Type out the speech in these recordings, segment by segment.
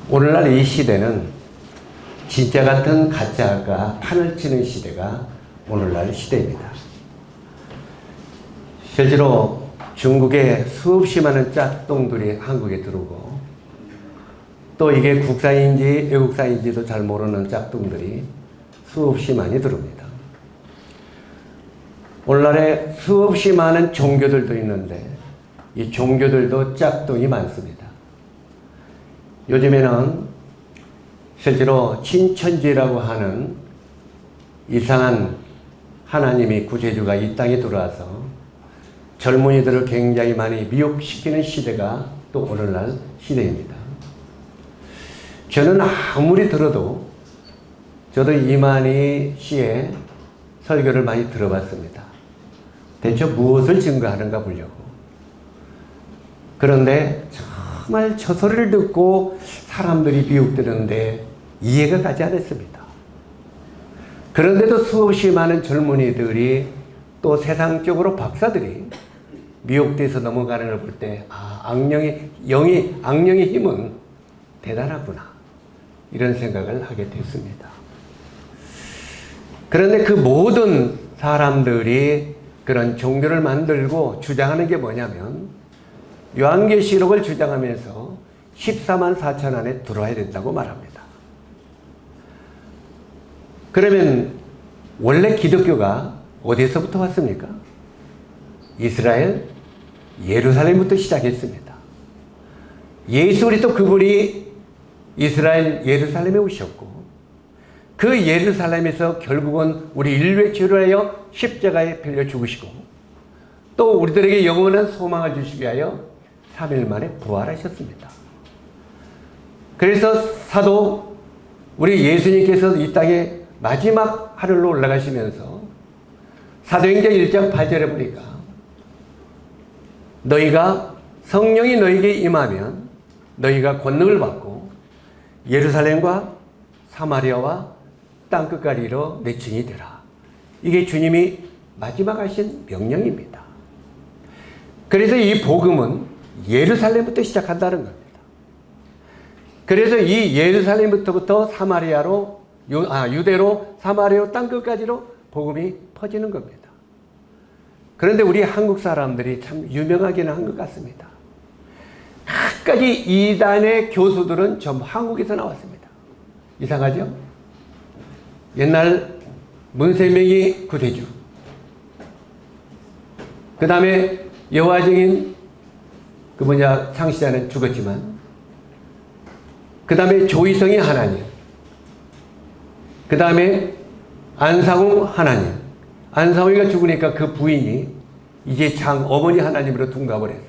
오늘날 이 시대는 진짜 같은 가짜가 판을 치는 시대가 오늘날 시대입니다. 실제로 중국에 수없이 많은 짝퉁들이 한국에 들어오고, 또 이게 국산인지 외국산인지도 잘 모르는 짝퉁들이 수없이 많이 들어옵니다. 오늘날에 수없이 많은 종교들도 있는데 이 종교들도 짝퉁이 많습니다. 요즘에는 실제로 신천지라고 하는 이상한 하나님이 구세주가 이 땅에 들어와서 젊은이들을 굉장히 많이 미혹시키는 시대가 또 오늘날 시대입니다. 저는 아무리 들어도 저도 이만희 씨의 설교를 많이 들어봤습니다. 대체 무엇을 증거하는가 보려고. 그런데 정말 저 소리를 듣고 사람들이 미혹되는데 이해가 가지 않았습니다. 그런데도 수없이 많은 젊은이들이 또 세상적으로 박사들이 미혹돼서 넘어가는 걸 볼 때, 악령의 힘은 대단하구나, 이런 생각을 하게 됐습니다. 그런데 그 모든 사람들이 그런 종교를 만들고 주장하는 게 뭐냐면, 요한계시록을 주장하면서 14만 4천 안에 들어와야 된다고 말합니다. 그러면 원래 기독교가 어디서부터 왔습니까? 이스라엘, 예루살렘부터 시작했습니다. 예수 그리스도 그분이 이스라엘, 예루살렘에 오셨고, 그 예루살렘에서 결국은 우리 인류의 죄를 위하여 십자가에 빌려 죽으시고, 또 우리들에게 영원한 소망을 주시기 위하여 3일 만에 부활하셨습니다. 그래서 사도 우리 예수님께서 이 땅에 마지막 하늘로 올라가시면서 사도행전 1장 8절에 보니까, 너희가 성령이 너희에게 임하면 너희가 권능을 받고 예루살렘과 사마리아와 땅끝까지 이르러 내 증인이 되라. 이게 주님이 마지막 하신 명령입니다. 그래서 이 복음은 예루살렘부터 시작한다는 겁니다. 그래서 이 예루살렘부터 사마리아로, 유대로, 사마리아로, 땅끝까지로 복음이 퍼지는 겁니다. 그런데 우리 한국 사람들이 참 유명하기는 한 것 같습니다. 끝까지 이단의 교수들은 전부 한국에서 나왔습니다. 이상하죠? 옛날 문세명이 구세주, 그 다음에 여호와 증인 창시자는 죽었지만, 그 다음에 조이성이 하나님, 그 다음에 안상홍 하나님. 안상홍이가 죽으니까 그 부인이 이제 어머니 하나님으로 둔갑을 했어요.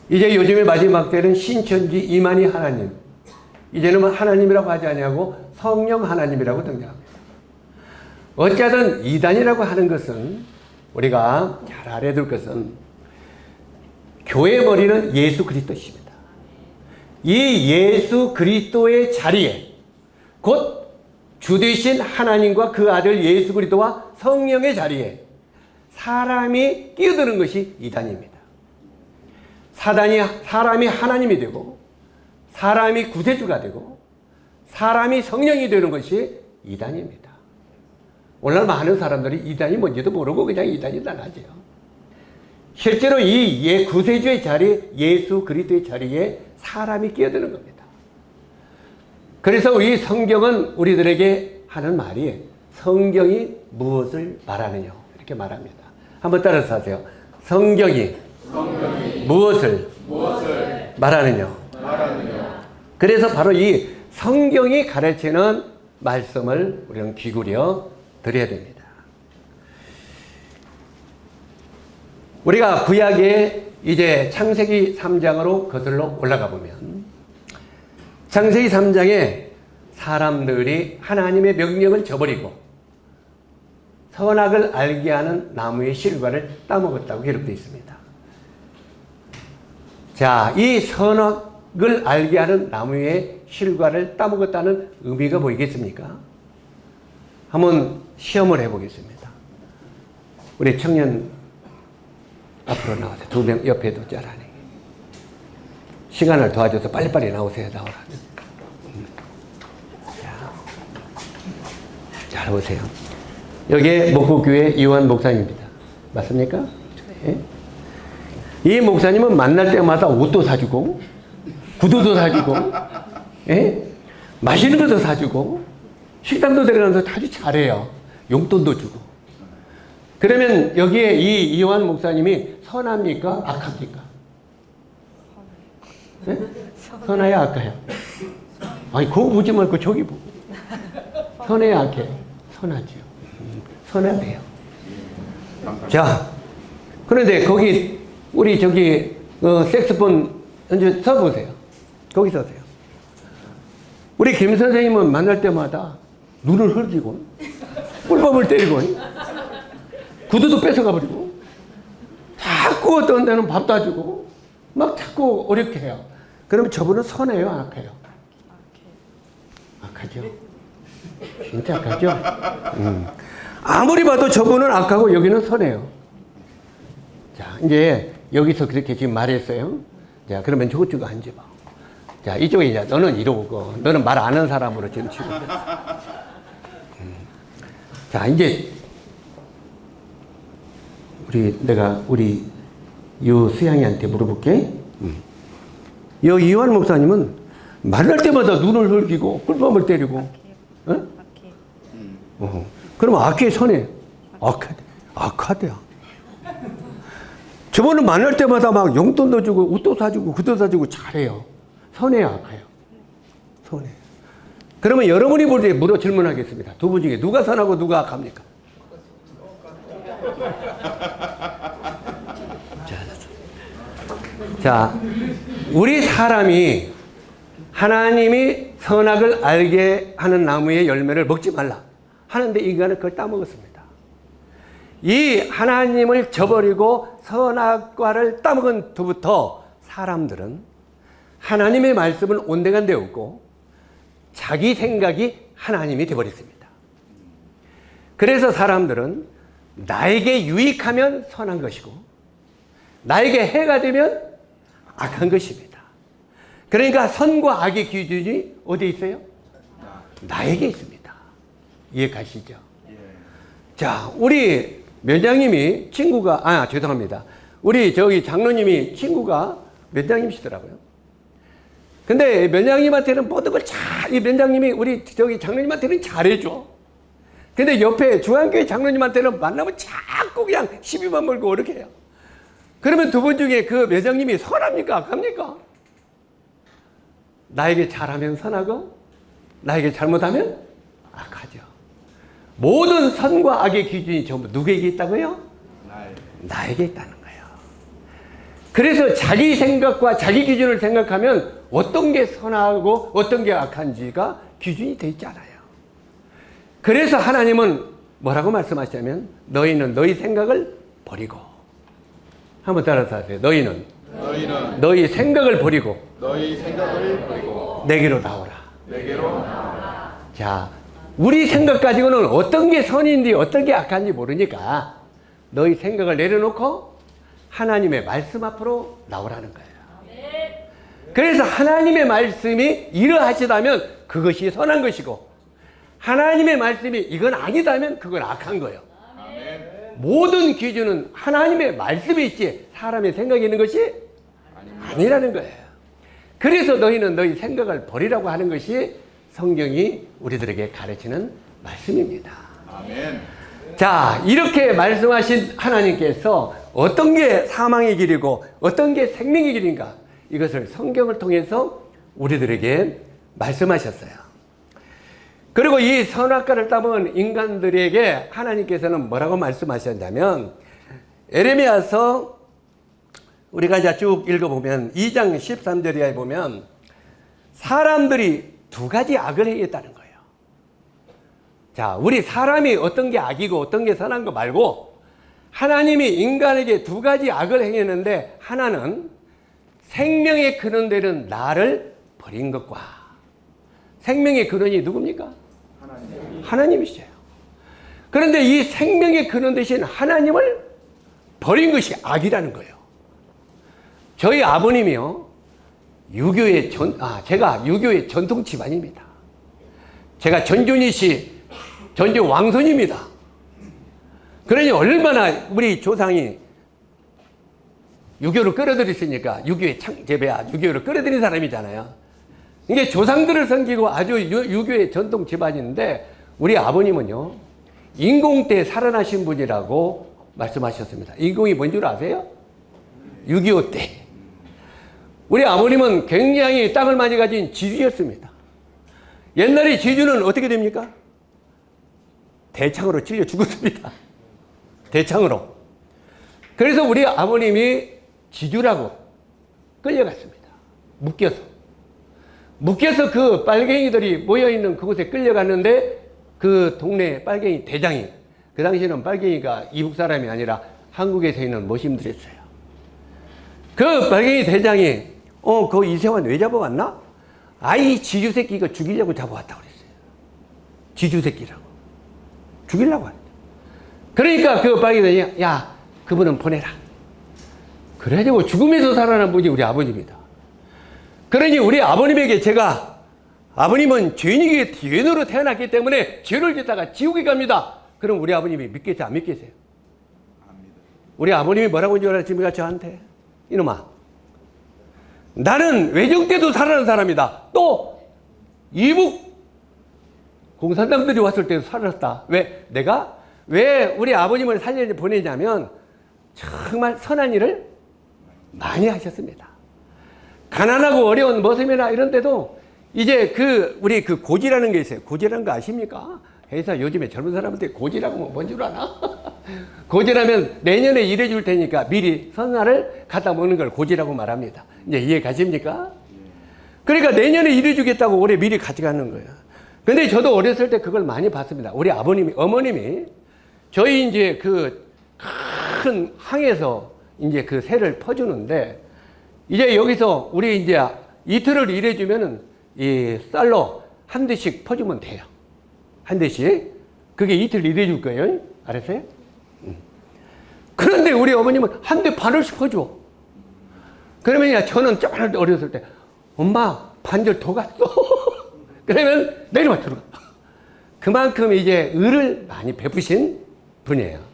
이제 요즘에 마지막 때는 신천지 이만희 하나님, 이제는 하나님이라고 하지 아니하고 성령 하나님이라고 등장합니다. 어쨌든 이단이라고 하는 것은, 우리가 잘 알아야 될 것은, 교회의 머리는 예수 그리스도십니다. 이 예수 그리스도의 자리에 곧 주되신 하나님과 그 아들 예수 그리스도와 성령의 자리에 사람이 끼어드는 것이 이단입니다. 사람이 하나님이 되고, 사람이 구세주가 되고, 사람이 성령이 되는 것이 이단입니다. 오늘날 많은 사람들이 이단이 뭔지도 모르고 그냥 이단이다 하죠. 실제로 이 구세주의 자리, 예수 그리스도의 자리에 사람이 끼어드는 겁니다. 그래서 우리 성경은 우리들에게 하는 말이, 성경이 무엇을 말하느냐, 이렇게 말합니다. 한번 따라서 하세요. 성경이 무엇을 말하느냐. 그래서 바로 이 성경이 가르치는 말씀을 우리는 귀구려 드려야 됩니다. 우리가 구약에 이제 창세기 3장으로 거슬러 올라가 보면, 창세기 3장에 사람들이 하나님의 명령을 저버리고 선악을 알게 하는 나무의 실과를 따먹었다고 기록되어 있습니다. 자, 이 선악을 알게 하는 나무의 실과를 따먹었다는 의미가 보이겠습니까? 한번 시험을 해보겠습니다. 우리 청년 앞으로 나와서 2명 옆에도 자라니. 시간을 도와줘서 빨리빨리 나오세요. 나오라. 잘 보세요. 여기 목포교회 이완 목사님입니다. 맞습니까? 예? 이 목사님은 만날 때마다 옷도 사주고 구두도 사주고 예? 맛있는 것도 사주고 식당도 데려가면서 아주 잘해요. 용돈도 주고. 그러면 여기에 이 이완 목사님이 선합니까? 악합니까? 네? 선해야 악해요? 아니 그거 보지 말고 저기 보고. 선해야 악해요? 선하죠. 선해야 돼요. 자, 그런데 거기 우리 저기 색소폰 연주 서보세요. 거기 서세요. 우리 김 선생님은 만날 때마다 눈을 흘기고 꿀밤을 때리고 구두도 뺏어가 버리고 자꾸 어떤 데는 밥도 안 주고 막 자꾸 어렵게 해요. 그러면 저분은 선해요? 악해요? 악하죠. 진짜 악하죠? 아무리 봐도 저분은 악하고 여기는 선해요. 자, 이제 여기서 그렇게 지금 말했어요. 자, 그러면 저쪽 앉아봐. 자, 이쪽에 이제 너는 이러고, 너는 말 안 하는 사람으로 지금 치고. 자, 이제 내가 우리 수양이한테 물어볼게. 요 이완 목사님은 만날 때마다 눈을 흘기고 꿀밤을 때리고. 그러면 악해, 선해? 악하대요. 저번은 만날 때마다 막 용돈도 주고 옷도 사주고 구도 사주고 잘해요. 선해요, 악해요? 선해. 그러면 여러분이 볼 때 질문하겠습니다. 두 분 중에 누가 선하고 누가 악합니까? 자, 우리 사람이 하나님이 선악을 알게 하는 나무의 열매를 먹지 말라 하는데 인간은 그걸 따먹었습니다. 이 하나님을 저버리고 선악과를 따먹은 뒤부터 사람들은 하나님의 말씀을 온데간데 없고 자기 생각이 하나님이 되어버렸습니다. 그래서 사람들은 나에게 유익하면 선한 것이고 나에게 해가 되면 악한 것입니다. 그러니까 선과 악의 기준이 어디에 있어요? 나에게 있습니다. 이해 가시죠? 자, 우리 면장님이 친구가, 죄송합니다. 우리 저기 장로님이 친구가 면장님이시더라고요. 근데 면장님한테는 모든 걸 이 면장님이 우리 저기 장로님한테는 잘해줘. 근데 옆에 중앙교회 장로님한테는 만나면 자꾸 그냥 시비만 걸고 그렇게 해요. 그러면 두 분 중에 그 면장님이 선합니까? 악합니까? 나에게 잘하면 선하고 나에게 잘못하면 악하죠. 모든 선과 악의 기준이 전부 누구에게 있다고요? 나에게 있다는 거예요. 그래서 자기 생각과 자기 기준을 생각하면 어떤 게 선하고 어떤 게 악한지가 기준이 되어 있잖아요. 그래서 하나님은 뭐라고 말씀하시냐면 너희는 너희 생각을 버리고 한번 따라서 하세요. 너희는 너희 생각을 버리고 내게로 나오라. 자, 우리 생각 가지고는 어떤 게 선인지 어떤 게 악한지 모르니까 너희 생각을 내려놓고 하나님의 말씀 앞으로 나오라는 거예요. 그래서 하나님의 말씀이 이러하시다면 그것이 선한 것이고 하나님의 말씀이 이건 아니다면 그건 악한 거예요. 모든 기준은 하나님의 말씀이 있지 사람의 생각이 있는 것이 아니라는 거예요. 그래서 너희는 너희 생각을 버리라고 하는 것이 성경이 우리들에게 가르치는 말씀입니다. 아멘. 자, 이렇게 말씀하신 하나님께서 어떤 게 사망의 길이고 어떤 게 생명의 길인가 이것을 성경을 통해서 우리들에게 말씀하셨어요. 그리고 이 선악과를 따먹은 인간들에게 하나님께서는 뭐라고 말씀하셨냐면 에레미야서 우리가 이제 쭉 읽어보면 2장 13절에 보면 사람들이 두 가지 악을 행했다는 거예요. 자, 우리 사람이 어떤 게 악이고 어떤 게 선한 거 말고 하나님이 인간에게 두 가지 악을 행했는데 하나는 생명의 근원 되는 나를 버린 것과 생명의 근원이 누굽니까? 하나님이시죠. 그런데 이 생명의 근원 되신 제가 유교의 전통 집안입니다. 제가 전준희 전주 왕손입니다. 그러니 얼마나 우리 조상이 유교를 끌어들였으니까 유교를 끌어들인 사람이잖아요. 이게 조상들을 섬기고 아주 유교의 전통 집안인데 우리 아버님은요 인공 때 살아나신 분이라고 말씀하셨습니다. 인공이 뭔 줄 아세요? 6.25 때. 우리 아버님은 굉장히 땅을 많이 가진 지주였습니다. 옛날에 지주는 어떻게 됩니까? 대창으로 찔려 죽었습니다. 대창으로. 그래서 우리 아버님이 지주라고 끌려갔습니다. 묶여서 그 빨갱이들이 모여있는 그곳에 끌려갔는데 그 동네 빨갱이 대장이, 그 당시에는 빨갱이가 이북 사람이 아니라 한국에서 있는 모심들이었어요. 그 빨갱이 대장이 그 이세환 왜 잡아왔나? 아이 지주 새끼 이거 죽이려고 잡아왔다고 그랬어요. 지주 새끼라고. 죽이려고 했다. 그러니까 그 빨갱이 대장이 야 그분은 보내라. 그래가지고 죽음에서 살아난 분이 우리 아버님이다. 그러니 우리 아버님에게 제가 아버님은 죄인으로 태어났기 때문에 죄를 짓다가 지옥에 갑니다. 그럼 우리 아버님이 믿겠어요? 안 믿겠어요? 우리 아버님이 뭐라고 한 줄 알았습니까? 저한테 이놈아 나는 외정 때도 살아난 사람이다. 또 이북 공산당들이 왔을 때도 살았다. 왜 우리 아버님을 살려 보내냐면 정말 선한 일을 많이 하셨습니다. 가난하고 어려운 모습이나 이런 데도 이제 우리 고지라는 게 있어요. 고지라는 거 아십니까? 회사 요즘에 젊은 사람한테 고지라고 뭔 줄 아나? 고지라면 내년에 일해줄 테니까 미리 선날을 갖다 먹는 걸 고지라고 말합니다. 이제 이해 가십니까? 그러니까 내년에 일해주겠다고 올해 미리 가져가는 거예요. 근데 저도 어렸을 때 그걸 많이 봤습니다. 우리 어머님이 저희 이제 그 큰 항에서 이제 그 새를 퍼주는데 이제 여기서 우리 이제 이틀을 일해주면은 이 쌀로 한 대씩 퍼주면 돼요. 한 대씩. 그게 이틀 일해줄 거예요. 알았어요? 그런데 우리 어머님은 한 대 반을씩 퍼줘. 그러면 저는 조금 어렸을 때 엄마 반절 더 갔어. 그러면 내려와 들어가. 그만큼 이제 을을 많이 베푸신 분이에요.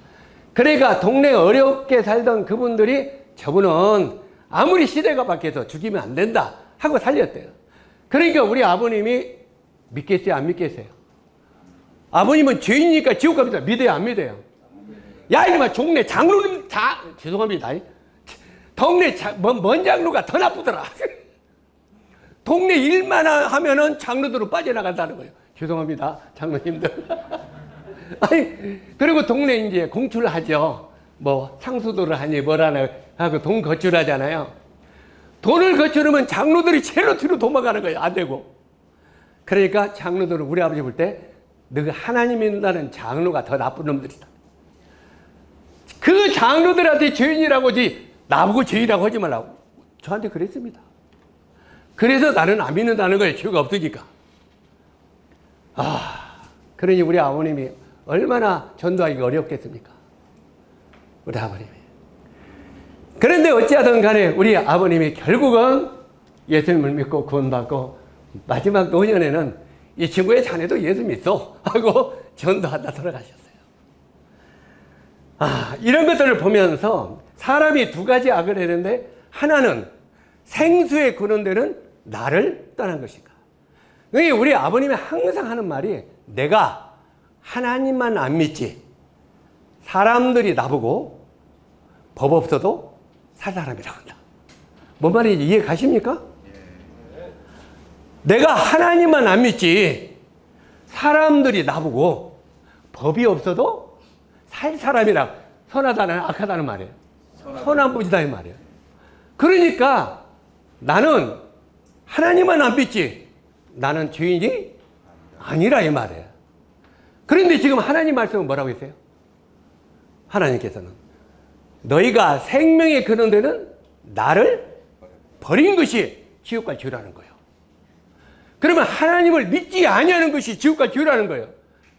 그러니까 동네에 어렵게 살던 그분들이 저분은 아무리 시대가 바뀌어서 죽이면 안 된다 하고 살렸대요. 그러니까 우리 아버님이 믿겠어요? 안 믿겠어요? 아버님은 죄인이니까 지옥 갑니다. 믿어요? 안 믿어요? 야 이놈아 동네 장로님 죄송합니다. 동네 먼 장로가 더 나쁘더라. 동네 일만 하면은 장로들로 빠져나간다는 거예요. 죄송합니다 장로님들. 아니 그리고 동네 이제 공출을 하죠. 뭐 상수도를 하니 뭐라나 하고 돈 거출하잖아요. 돈을 거출하면 장로들이 제로 뒤로 도망가는 거예요. 안 되고. 그러니까 장로들은 우리 아버지 볼 때 너가 하나님 믿는다는 장로가 더 나쁜 놈들이다. 그 장로들한테 죄인이라고 하지 나보고 죄인이라고 하지 말라고 저한테 그랬습니다. 그래서 나는 안 믿는다는 거예요. 죄가 없으니까. 그러니 우리 아버님이 얼마나 전도하기가 어렵겠습니까? 우리 아버님이. 그런데 어찌하든 간에 우리 아버님이 결국은 예수님을 믿고 구원받고 마지막 노년에는 이 친구의 자네도 예수 믿어 하고 전도하다 돌아가셨어요. 이런 것들을 보면서 사람이 두 가지 악을 했는데 하나는 생수의 근원되는 나를 떠난 것인가. 우리 아버님이 항상 하는 말이 내가 하나님만 안 믿지 사람들이 나보고 법 없어도 살 사람이라고 한다. 뭔 말인지 이해 가십니까? 내가 하나님만 안 믿지 사람들이 나보고 법이 없어도 살 사람이라 선하다는 악하다는 말이에요. 선한 분이다 이 말이에요. 그러니까 나는 하나님만 안 믿지 나는 죄인이 아니라 이 말이에요. 그런데 지금 하나님 말씀은 뭐라고 했어요? 하나님께서는 너희가 생명의 근원되는 나를 버린 것이 지옥 갈 죄라는 거예요. 그러면 하나님을 믿지 아니하는 것이 지옥 갈 죄라는 거예요.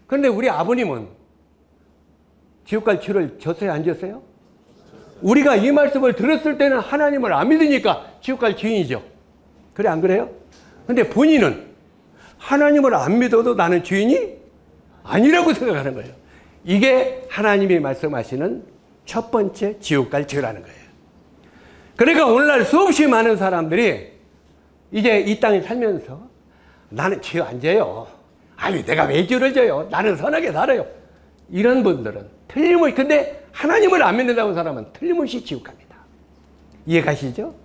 그런데 우리 아버님은 지옥 갈 죄를 졌어요? 안 졌어요? 우리가 이 말씀을 들었을 때는 하나님을 안 믿으니까 지옥 갈 죄인이죠. 그래, 안 그래요? 근데 본인은 하나님을 안 믿어도 나는 죄인이 아니라고 생각하는 거예요. 이게 하나님이 말씀하시는 첫 번째 지옥 갈 죄라는 거예요. 그러니까 오늘날 수없이 많은 사람들이 이제 이 땅에 살면서 나는 죄 안 져요. 아니, 내가 왜 죄를 져요? 나는 선하게 살아요. 이런 분들은 틀림없이, 근데 하나님을 안 믿는다는 사람은 틀림없이 지옥 갑니다. 이해 가시죠?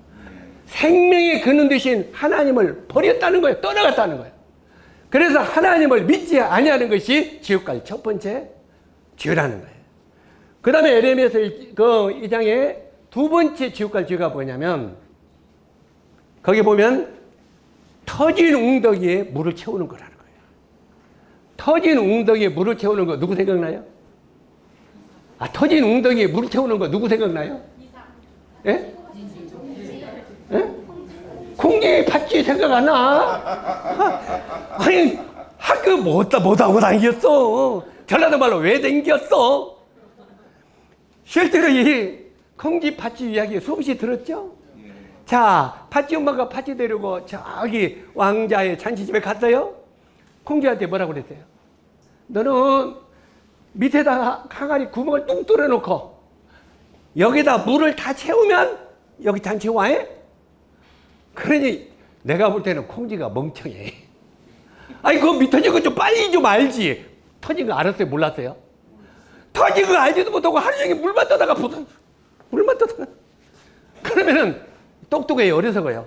생명의 근원 되신 하나님을 버렸다는 거예요. 떠나갔다는 거예요. 그래서 하나님을 믿지 아니하는 것이 지옥 갈 첫 번째 죄라는 거예요. 그 다음에 에레미야서 2장에 두 번째 지옥 갈 죄가 뭐냐면, 거기 보면 터진 웅덩이에 물을 채우는 거라는 거예요. 터진 웅덩이에 물을 채우는 거 누구 생각나요? 터진 웅덩이에 물을 채우는 거 누구 생각나요? 예? 예? 콩지 팥쥐 생각 안 나? 아니, 학교 못하고 다녔어. 전라도 말로 왜 댕겼어? 실제로 이 콩지 팥쥐 이야기 수없이 들었죠? 자, 팥쥐 엄마가 팥쥐 데리고 저기 왕자의 잔치집에 갔어요? 콩쥐한테 뭐라고 그랬어요? 너는 밑에다 항아리 구멍을 뚝 뚫어놓고 여기다 물을 다 채우면 여기 잔치 와해? 그러니 내가 볼 때는 콩쥐가 멍청해. 아니, 그거 미터진 거 좀 빨리 좀 알지. 터진 거 알았어요? 몰랐어요? 터진 거 알지도 못하고 하루 종일 물만 떠다가 물만 떠다가. 그러면은 똑똑해요, 어리석어요?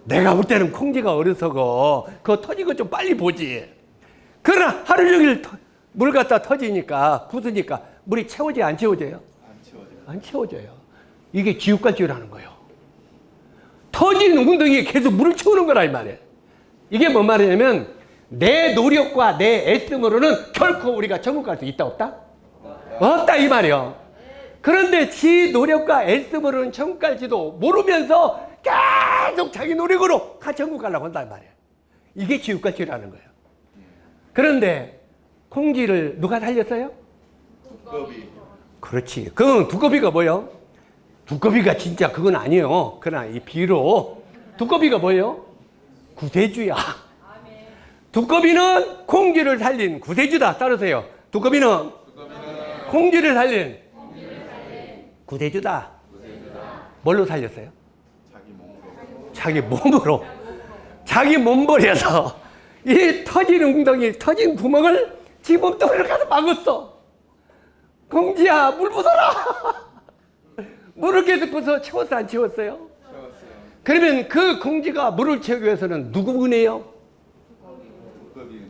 내가 볼 때는 콩쥐가 어리석어. 그거 터진 거 좀 빨리 보지. 그러나 하루 종일 물 갖다 터지니까, 부수니까 물이 채워져요, 안 채워져요? 안 채워져요. 이게 지옥갈죄라는 거예요. 터진 웅덩이에 계속 물을 채우는 거라 이 말이에요. 이게 뭔 말이냐면 내 노력과 내 애씀으로는 결코 우리가 천국 갈 수 있다 없다? 없다 이 말이에요. 그런데 지 노력과 애씀으로는 천국 갈지도 모르면서 계속 자기 노력으로 천국 가려고 한다 이 말이에요. 이게 지옥갈죄라는 거예요. 그런데 콩쥐를 누가 살렸어요? 두꺼비. 그렇지. 그건 두꺼비가 뭐예요? 두꺼비가 진짜 그건 아니에요. 그러나 이 비로 두꺼비가 뭐예요? 구세주야. 두꺼비는 콩쥐를 살린 구세주다. 따르세요. 두꺼비는 콩쥐를 살린 구세주다. 뭘로 살렸어요? 자기 몸으로. 자기 몸버려서 이 터진 웅덩이, 터진 구멍을 지 몸뚱이로 가서 막았어. 콩쥐야, 물 부숴라. 물을 계속 부숴 채웠어, 안 채웠어요? 그러면 그 콩쥐가 물을 채우기 위해서는 누구 은혜요?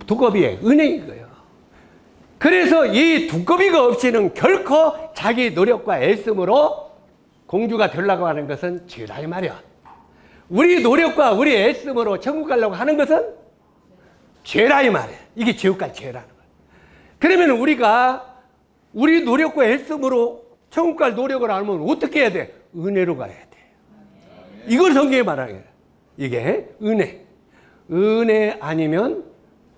두꺼비의 은혜인 거예요. 그래서 이 두꺼비가 없이는 결코 자기 노력과 애씀으로 공주가 되려고 하는 것은 죄다 이 말이야. 우리 노력과 우리 애씀으로 천국 가려고 하는 것은 죄라 이 말이야. 이게 지옥 갈 죄라는 거야. 그러면 우리가 우리 노력과 애씀으로 천국 갈 노력을 하면 어떻게 해야 돼? 은혜로 가야 돼. 이걸 성경에 말하는 거예요. 이게 은혜. 은혜 아니면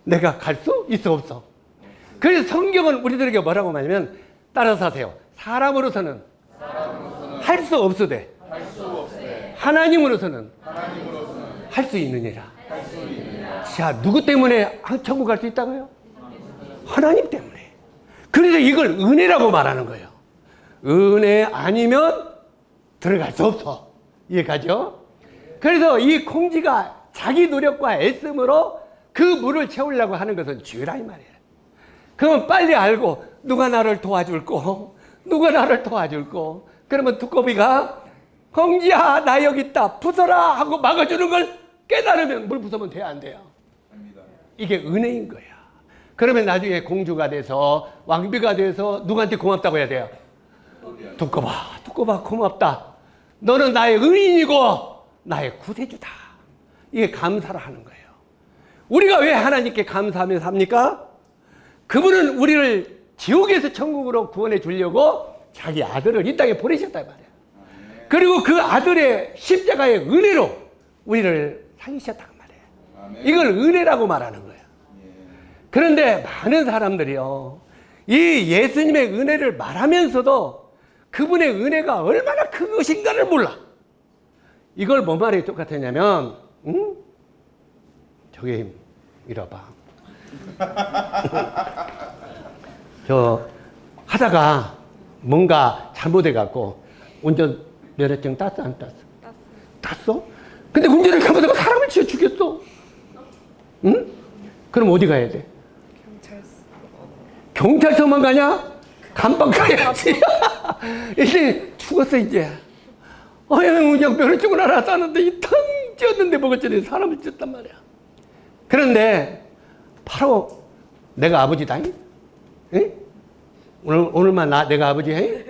내가 갈 수 있어 없어. 그래서 성경은 우리들에게 뭐라고 말하냐면 따라서 하세요. 사람으로서는 할 수 없으되 하나님으로서는 할 수 있느니라. 자, 누구 때문에 천국 갈 수 있다고요? 하나님 때문에. 그래서 이걸 은혜라고 말하는 거예요. 은혜 아니면 들어갈 수 없어. 이해가죠? 그래서 이 콩쥐가 자기 노력과 애씀으로 그 물을 채우려고 하는 것은 죄라 이 말이에요. 그러면 빨리 알고 누가 나를 도와줄 거, 누가 나를 도와줄 거. 그러면 두꺼비가 콩쥐야 나 여기 있다 부숴라 하고 막아주는 걸 깨달으면 물 부숴면 돼야 안 돼요? 이게 은혜인 거야. 그러면 나중에 공주가 돼서 왕비가 돼서 누구한테 고맙다고 해야 돼요? 두꺼봐 고맙다. 너는 나의 은인이고 나의 구세주다. 이게 감사를 하는 거예요. 우리가 왜 하나님께 감사하며 삽니까? 그분은 우리를 지옥에서 천국으로 구원해 주려고 자기 아들을 이 땅에 보내셨단 말이에요. 그리고 그 아들의 십자가의 은혜로 우리를 살리셨단 말이에요. 이걸 은혜라고 말하는 거예요. 그런데 많은 사람들이요, 이 예수님의 은혜를 말하면서도 그분의 은혜가 얼마나 큰 것인가를 몰라. 이걸 뭔 말이 똑같았냐면, 응? 저기, 이러봐. 하다가 뭔가 잘못해갖고, 운전면허증 땄어, 안 땄어? 땄어? 근데 운전을 잘못하고 사람을 치어 죽였어. 응? 그럼 어디 가야 돼? 경찰서만 가냐? 감방 가야지. 이제 죽었어, 이제. 그냥 면허증을 하나 땄는데, 이 텅 찌었는데 먹었더니 사람을 찢었단 말이야. 그런데, 바로 내가 아버지다. 응? 오늘만 내가 아버지 해?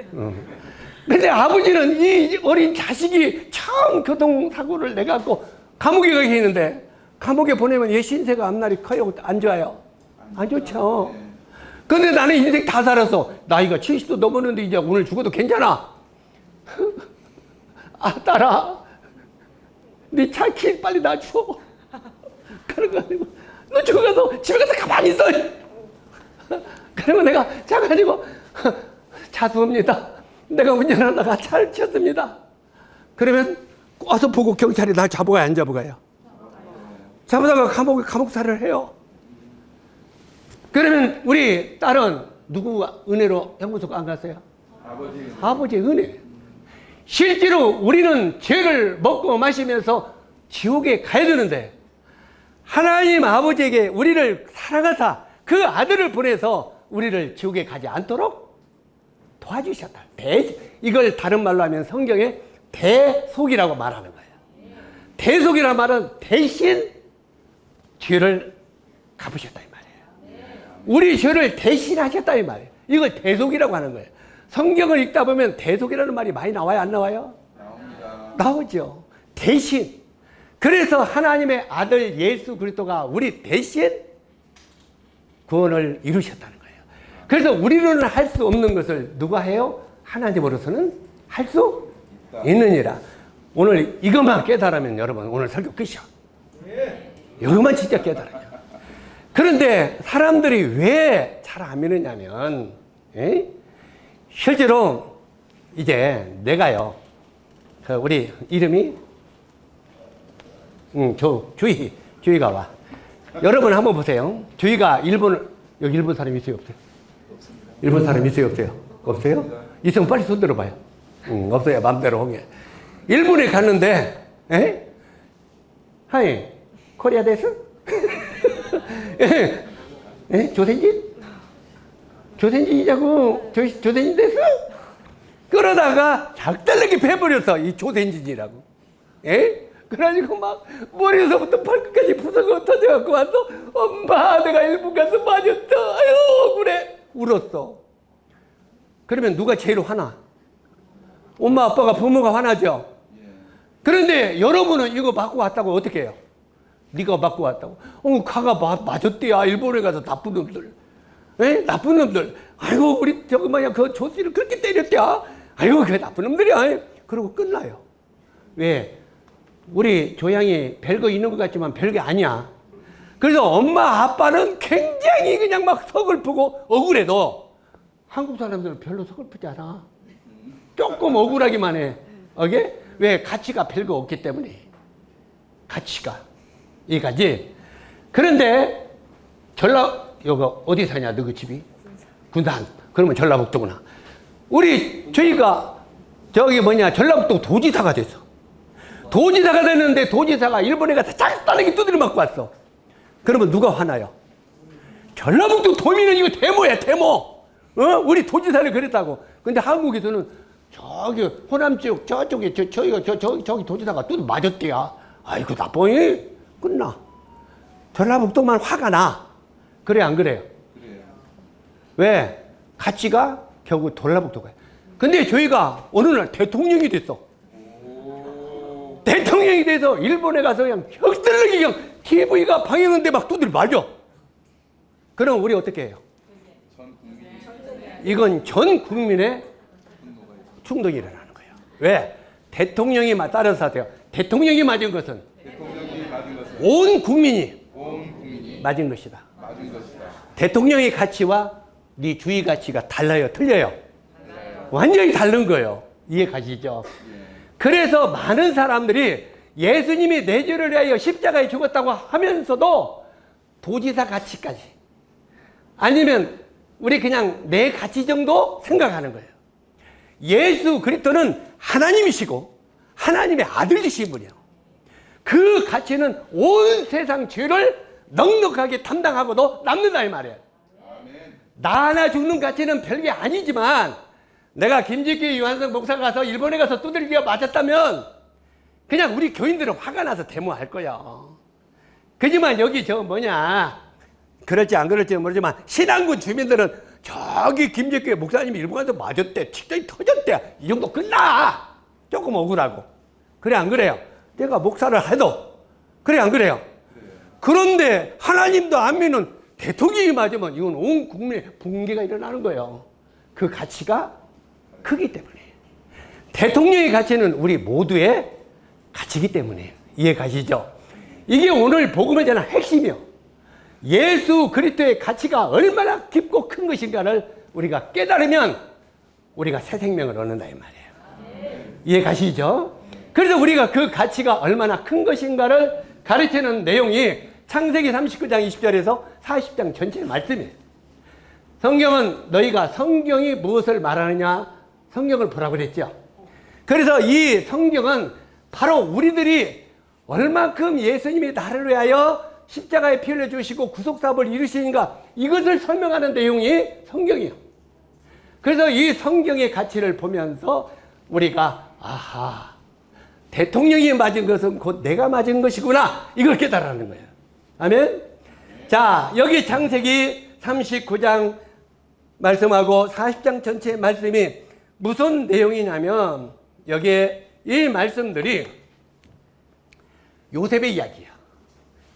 근데 아버지는 이 어린 자식이 처음 교통사고를 내갖고 감옥에 가게 했는데, 감옥에 보내면 얘 신세가 앞날이 커요? 안 좋아요? 안 좋죠. 근데 나는 인생 다 살았어. 나이가 70도 넘었는데 이제 오늘 죽어도 괜찮아. 딸아, 네 차 키 빨리 놔줘. 그런 거 아니고, 너 죽어서 집에 가서 가만히 있어. 그리고 내가 차 가지고, 자수합니다. 내가 운전하다가 차를 쳤습니다. 그러면 와서 보고 경찰이 날 잡아가요, 안 잡아가요? 잡아다가 감옥살을 해요. 그러면 우리 딸은 누구 은혜로 형무소 안 갔어요? 아버지 은혜. 실제로 우리는 죄를 먹고 마시면서 지옥에 가야 되는데, 하나님 아버지에게 우리를 사랑하사 그 아들을 보내서 우리를 지옥에 가지 않도록 도와주셨다. 이걸 다른 말로 하면 성경에 대속이라고 말하는 거예요. 대속이란 말은 대신 죄를 갚으셨다 이 말이에요. 우리 죄를 대신하셨다 이 말이에요. 이걸 대속이라고 하는 거예요. 성경을 읽다 보면 대속이라는 말이 많이 나와요, 안 나와요? 나옵니다. 나오죠. 대신. 그래서 하나님의 아들 예수 그리스도가 우리 대신 구원을 이루셨다는 거예요. 그래서 우리로는 할 수 없는 것을 누가 해요? 하나님으로서는 할 수 있느니라. 오늘 이것만 깨달으면 여러분 오늘 설교 끝이야. 이것만 진짜 깨달아요. 그런데 사람들이 왜 잘 안 믿느냐면, 실제로 이제 내가요, 우리 이름이 주희가 와. 여러분 한번 보세요. 주희가 여기 일본 사람 있어요, 없어요? 없습니다. 일본 사람 있어요, 없어요? 없어요? 있으면 빨리 손 들어봐요. 없어요, 맘대로 하게. 일본에 갔는데, 하이, 코리아 데스? 조센진이자고, 조센진 데스? 그러다가 작달나게 패버렸어, 이 조센진이라고. 그래가지고 막 머리에서부터 발끝까지 부서가 터져갖고 와서, 엄마, 내가 일본 가서 맞았어. 아유, 그래. 울었어. 그러면 누가 제일 화나? 엄마, 아빠가, 부모가 화나죠? 그런데 여러분은 이거 맞고 왔다고 어떻게 해요? 네가 맞고 왔다고. 가가 맞았대야. 일본에 가서 나쁜 놈들. 나쁜 놈들. 아이고, 우리 그 조씨를 그렇게 때렸대야. 아이고, 그래, 나쁜 놈들이야. 그러고 끝나요. 왜? 우리 조양이 별거 있는 것 같지만 별게 아니야. 그래서 엄마, 아빠는 굉장히 그냥 막 서글프고 억울해, 너. 한국 사람들은 별로 서글프지 않아. 조금 억울하기만 해. 왜? 가치가 별거 없기 때문에. 가치가. 이거지. 그런데 요거 어디 사냐, 너그 집이? 군산. 그러면 전라북도구나. 저희가 전라북도 도지사가 됐어. 도지사가 됐는데 도지사가 일본에 가서 작다르게 두드려 맞고 왔어. 그러면 누가 화나요? 전라북도 도민은 이거 데모야, 데모. 우리 도지사를 그랬다고. 근데 한국에서는 저기 호남 지역 저쪽에 저기 도지사가 또 맞았대야. 아이고, 나쁘니? 끝나. 전라북도만 화가 나. 그래, 안 그래요? 그래요. 왜? 가치가 결국 전라북도가. 근데 저희가 어느 날 대통령이 됐어. 대통령이 돼서 일본에 가서 그냥 혁설하게 그냥 TV가 방영하는데 막 두들 맞아. 그럼 우리 어떻게 해요? 이건 전 국민의 충동이 일어나는 거예요. 왜? 대통령이 따라서 하세요. 대통령이 맞은 것은 온 국민이 맞은 것이다. 대통령의 가치와 네 주의 가치가 달라요, 틀려요? 완전히 다른 거예요. 이해 가시죠? 그래서 많은 사람들이 예수님이 내 죄를 위하여 십자가에 죽었다고 하면서도 도지사 가치까지, 아니면 우리 그냥 내 가치 정도 생각하는 거예요. 예수 그리스도는 하나님이시고 하나님의 아들이신 분이에요. 그 가치는 온 세상 죄를 넉넉하게 담당하고도 남는다 이 말이에요. 나 하나 죽는 가치는 별게 아니지만, 내가 김직기 유한성 목사 가서 일본에 가서 두들겨 맞았다면 그냥 우리 교인들은 화가 나서 데모할 거예요. 그지만 여기 그럴지 안 그럴지 모르지만 신안군 주민들은 저기 김직기 목사님이 일본 가서 맞았대, 직장이 터졌대, 이 정도 끝나. 조금 억울하고. 그래 안 그래요? 내가 목사를 해도 그래 안 그래요? 그런데 하나님도 안 믿는 대통령이 맞으면 이건 온 국민의 붕괴가 일어나는 거예요. 그 가치가 크기 때문에. 대통령의 가치는 우리 모두의 가치이기 때문에. 이해 가시죠? 이게 오늘 복음을 전하는 핵심이요. 예수 그리스도의 가치가 얼마나 깊고 큰 것인가를 우리가 깨달으면 우리가 새 생명을 얻는다 이 말이에요. 이해 가시죠? 그래서 우리가 그 가치가 얼마나 큰 것인가를 가르치는 내용이 창세기 39장 20절에서 40장 전체의 말씀이에요. 성경은 너희가 성경이 무엇을 말하느냐, 성경을 보라고 그랬죠. 그래서 이 성경은 바로 우리들이 얼만큼 예수님이 나를 위하여 십자가에 피 흘려 주시고 구속사업을 이루시는가, 이것을 설명하는 내용이 성경이에요. 그래서 이 성경의 가치를 보면서 우리가 아하, 대통령이 맞은 것은 곧 내가 맞은 것이구나, 이걸 깨달아는 거예요. 아멘. 자, 여기 창세기 39장 말씀하고 40장 전체 말씀이 무슨 내용이냐면, 여기에 이 말씀들이 요셉의 이야기예요.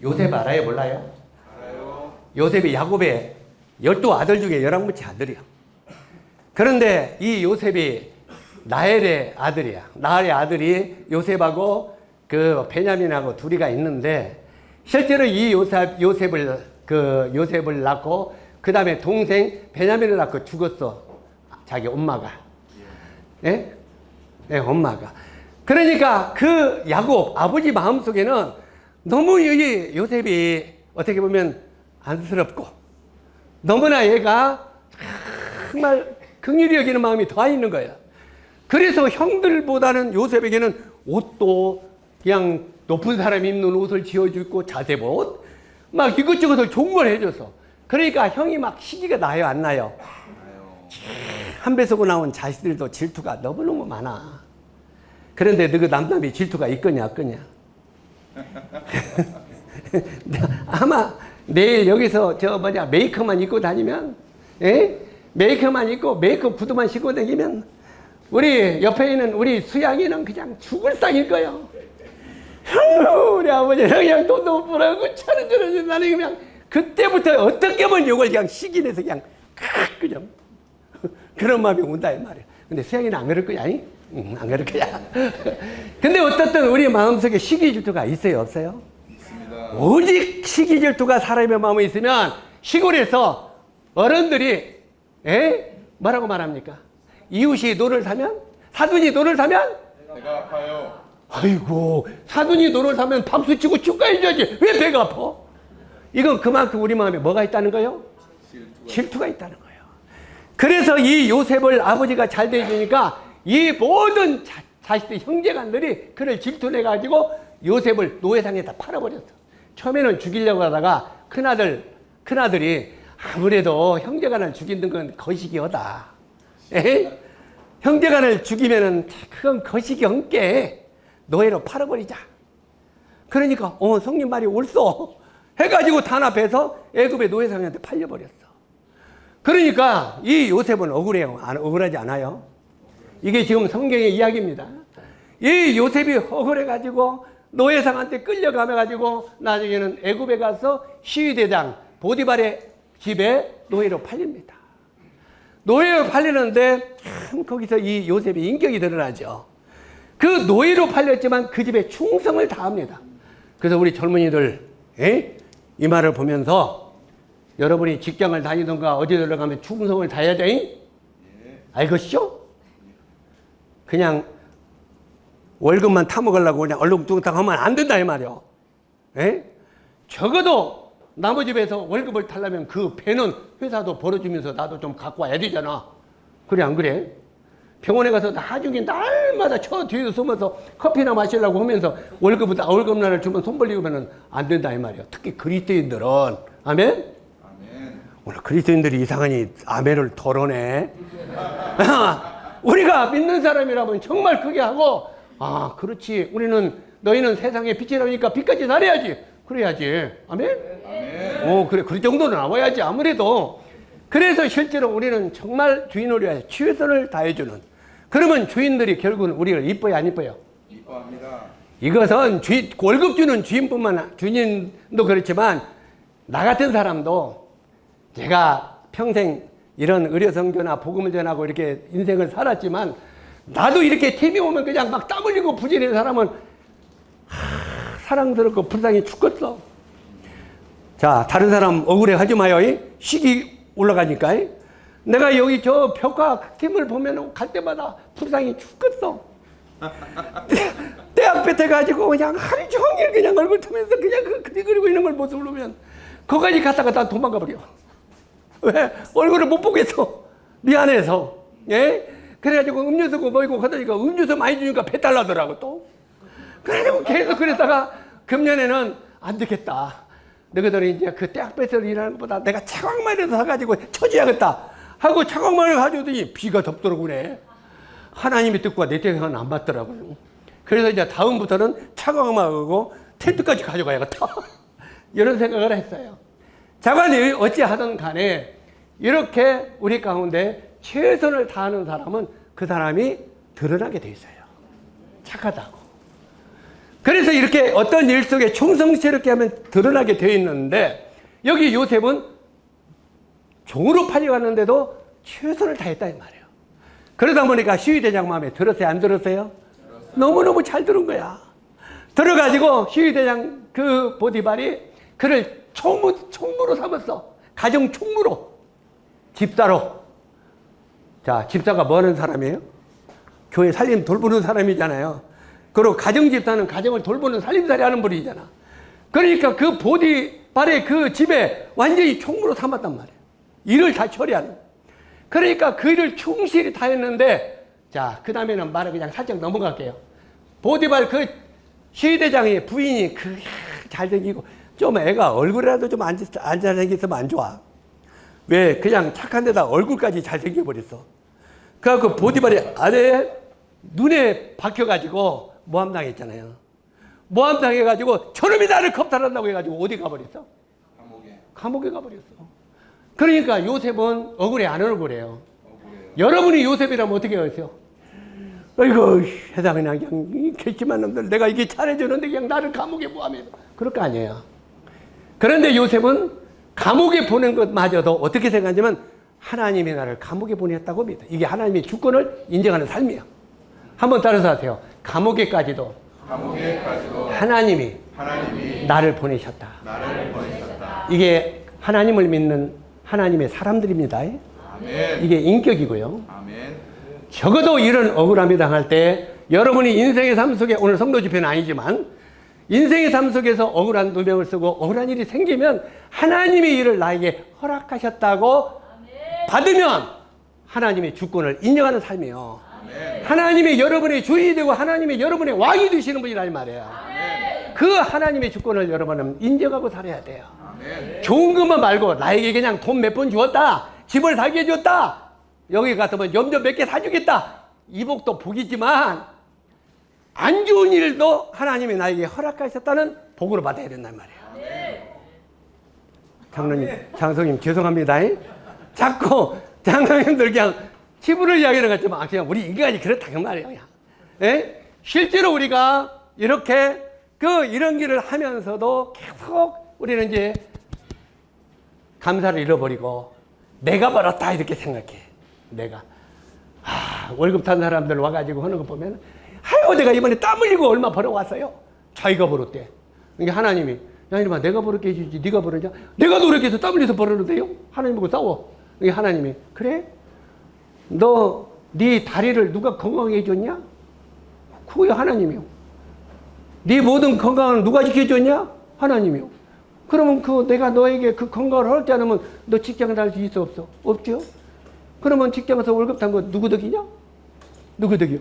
요셉 알아요? 몰라요? 알아요. 요셉이 야곱의 12아들 중에 11번째 아들이야. 그런데 이 요셉이 나엘의 아들이야. 나엘의 아들이 요셉하고 그 베냐민하고 둘이가 있는데, 실제로 이 요셉을 낳고 그 다음에 동생 베냐민을 낳고 죽었어. 자기 엄마가. 예? 네, 엄마가. 그러니까 그 야곱 아버지 마음속에는 너무 이 요셉이 어떻게 보면 안쓰럽고, 너무나 얘가 정말 긍휼히 여기는 마음이 더 있는 거예요. 그래서 형들보다는 요셉에게는 옷도 그냥 높은 사람이 입는 옷을 지어주고, 자세옷 막 이것저것을 좋은 걸 해줘서, 그러니까 형이 막 시기가 나요 안 나요? 한 배 쓰고 나온 자식들도 질투가 너무너무 많아. 그런데 너 그 남남이 질투가 있거냐 없거냐? 아마 내일 여기서 메이크업만 입고 다니면, 메이크업만 입고 메이크업 구두만 신고 다니면 우리 옆에 있는 우리 수양이는 그냥 죽을 상일 거예요. 우리 아버지는 그냥 돈도 벌어고 차는 저러지. 나는 그냥 그때부터 어떻게 보면 이걸 그냥 시기 내서 그냥 그런 마음이 온다 이 말이야. 근데 수양이는 안 그럴 거야? 안 그럴 거야. 근데 어떻든 우리 마음속에 시기 질투가 있어요 없어요? 있습니다. 오직 시기 질투가 사람의 마음에 있으면 시골에서 어른들이 뭐라고 말합니까? 이웃이 노를 사면, 사돈이 노를 사면 배가 아파요. 아이고, 사돈이 노를 사면 박수 치고 축하해줘야지. 왜 배가 아파? 이건 그만큼 우리 마음에 뭐가 있다는 거예요? 질투가 있다는 거예요. 그래서 이 요셉을 아버지가 잘 대해주니까 이 모든 자식들, 형제간들이 그를 질투내가지고 요셉을 노예상에다 팔아버렸어. 처음에는 죽이려고 하다가 큰아들이 아무래도 형제간을 죽이는 건 거시기하다. 형제간을 죽이면은 그건 거시기 함께 노예로 팔아버리자. 그러니까 성님 말이 옳소 해가지고 단합해서 애굽의 노예상한테 팔려버렸어. 그러니까 이 요셉은 억울해요? 억울하지 않아요? 이게 지금 성경의 이야기입니다. 이 요셉이 억울해가지고 노예상한테 끌려가가지고 나중에는 애굽에 가서 시위대장 보디발의 집에 노예로 팔립니다. 노예로 팔리는데 참 거기서 이 요셉의 인격이 드러나죠. 그 노예로 팔렸지만 그 집에 충성을 다합니다. 그래서 우리 젊은이들 이 말을 보면서 여러분이 직장을 다니던가 어디를 가면 충성을 다해야 돼? 알겠죠? 그냥 월급만 타먹으려고 그냥 얼렁뚱땅 하면 안 된다 이 말이요. 에? 적어도 나무 집에서 월급을 타려면 그 배는 회사도 벌어주면서 나도 좀 갖고 와야 되잖아. 그래 안 그래? 병원에 가서 나중에 날마다 저 뒤에서 숨어서 커피나 마시려고 하면서 월급날을 주면 손 벌리면 안 된다 이 말이야. 특히 그리스도인들은. 아멘? 아멘. 오늘 그리스도인들이 이상하니 아멘을 덜어내. 우리가 믿는 사람이라면 정말 크게 하고, 아 그렇지, 너희는 세상의 빛이라니까 빛까지 살아야지. 그래야지. 아멘? 아멘. 그래. 그 정도는 나와야지. 아무래도. 그래서 실제로 우리는 정말 주인을 위하여 최선을 다해주는. 그러면 주인들이 결국은 우리를 이뻐요, 안 이뻐요? 이뻐합니다. 이것은 월급 주는 주인도 그렇지만, 나 같은 사람도 제가 평생 이런 의료선교나 복음을 전하고 이렇게 인생을 살았지만, 나도 이렇게 TV 오면 그냥 막 땀 흘리고 부지런한 사람은 사랑스럽고 불쌍히 죽겠어. 자, 다른 사람 억울해 하지 마요. 식이 올라가니까. 내가 여기 저 벽화 팀을 보면 갈 때마다 불쌍히 죽겠어. 때 앞에 돼가지고 그냥 하루 종일 그냥 얼굴 터면서 그냥 그 그리고 있는 걸 모습을 보면 거기까지 갔다가 다 도망가 버려. 왜? 얼굴을 못 보겠어. 미안해서. 예? 그래가지고 음료수고 뭐이고 하다니까 음료수 많이 주니까 배달 나더라고 또. 그래가지고 계속 그랬다가 금년에는 안 되겠다. 너희들이 이제 그 대학배에서 일하는 것보다 내가 차광만이라도 사가지고 쳐줘야겠다 하고 차광만을 가져오더니 비가 덥더라고 그래. 하나님이 뜻과 내 뜻은 안 맞더라고요. 그래서 이제 다음부터는 차광만하고 텐트까지 가져가야겠다. 이런 생각을 했어요. 자관이 어찌하든 간에 이렇게 우리 가운데 최선을 다하는 사람은 그 사람이 드러나게 돼 있어요. 착하다고. 그래서 이렇게 어떤 일 속에 충성스럽게 하면 드러나게 되어 있는데, 여기 요셉은 종으로 팔려갔는데도 최선을 다했다 이 말이에요. 그러다 보니까 시위대장 마음에 들었어요, 안 들었어요? 너무너무 잘 들은 거야. 들어가지고 시위대장 그 보디발이 그를 총무로 삼았어. 가정 총무로. 집사로. 자, 집사가 뭐 하는 사람이에요? 교회 살림 돌보는 사람이잖아요. 그리고 가정집사는 가정을 돌보는 살림살이 하는 분이잖아. 그러니까 그 보디발의 그 집에 완전히 총무로 삼았단 말이에요. 일을 다 처리하는. 그러니까 그 일을 충실히 다 했는데, 자, 그 다음에는 말을 그냥 살짝 넘어갈게요. 보디발 그 시대장의 부인이 잘생기고, 좀 애가 얼굴이라도 좀 안 잘생겼으면 안 좋아. 왜? 그냥 착한 데다 얼굴까지 잘생겨버렸어. 그래갖고 보디발이 아내 눈에 박혀가지고 모함당했잖아요. 모함당해가지고 저놈이 나를 겁탈한다고 해가지고 어디 가버렸어? 감옥에 가버렸어. 그러니까 요셉은 억울해, 안 억울해요? 여러분이 요셉이라면 어떻게 하세요? 아이고, 세상에 그냥 괘씸한 놈들, 내가 이게 잘해주는데 그냥 나를 감옥에 모함해서. 그럴 거 아니에요. 그런데 요셉은 감옥에 보낸 것마저도 어떻게 생각하냐면 하나님이 나를 감옥에 보냈다고 믿어. 이게 하나님의 주권을 인정하는 삶이에요. 한번 따라서 하세요. 감옥에까지도 하나님이 나를 보내셨다. 이게 하나님을 믿는 하나님의 사람들입니다. 아멘. 이게 인격이고요. 아멘. 적어도 이런 억울함이 당할 때 여러분이 인생의 삶 속에, 오늘 성도 집회는 아니지만 인생의 삶 속에서 억울한 누명을 쓰고 억울한 일이 생기면 하나님의 일을 나에게 허락하셨다고 받으면 하나님의 주권을 인정하는 삶이에요. 아멘. 하나님의 여러분의 주인이 되고 하나님의 여러분의 왕이 되시는 분이란 말이에요. 아멘. 그 하나님의 주권을 여러분은 인정하고 살아야 돼요. 아멘. 좋은 것만 말고 나에게 그냥 돈 몇 번 주었다, 집을 살게 해줬다, 여기 같으면 염전 몇 개 사주겠다, 이 복도 복이지만 안 좋은 일도 하나님이 나에게 허락하셨다는 복으로 받아야 된단 말이에요. 장로님, 장성님 죄송합니다. 자꾸 장로님들 그냥 치부를 이야기하는 것 같지만 그냥 우리 인간이 그렇다 그 말이에요. 그냥. 예? 실제로 우리가 이렇게 이런 길을 하면서도 계속 우리는 이제 감사를 잃어버리고 내가 벌었다 이렇게 생각해. 내가 월급 탄 사람들 와가지고 하는 거 보면 아유, 내가 이번에 땀 흘리고 얼마 벌어왔어요. 자기가 벌었대. 이게 하나님이, 야, 이놈아, 내가 벌었게 해주지, 네가 벌었냐? 내가 노력해서 땀 흘려서 벌었는데요? 하나님하고 싸워. 이게 하나님이, 그래? 너, 네 다리를 누가 건강하게 해줬냐? 누구요? 하나님이요. 네 모든 건강을 누가 지켜줬냐? 하나님이요. 그러면 내가 너에게 그 건강을 허락지 않으면 너 직장 다닐 수 있어 없어? 없죠? 그러면 직장에서 월급 탄 거 누구 덕이냐? 누구 덕이요?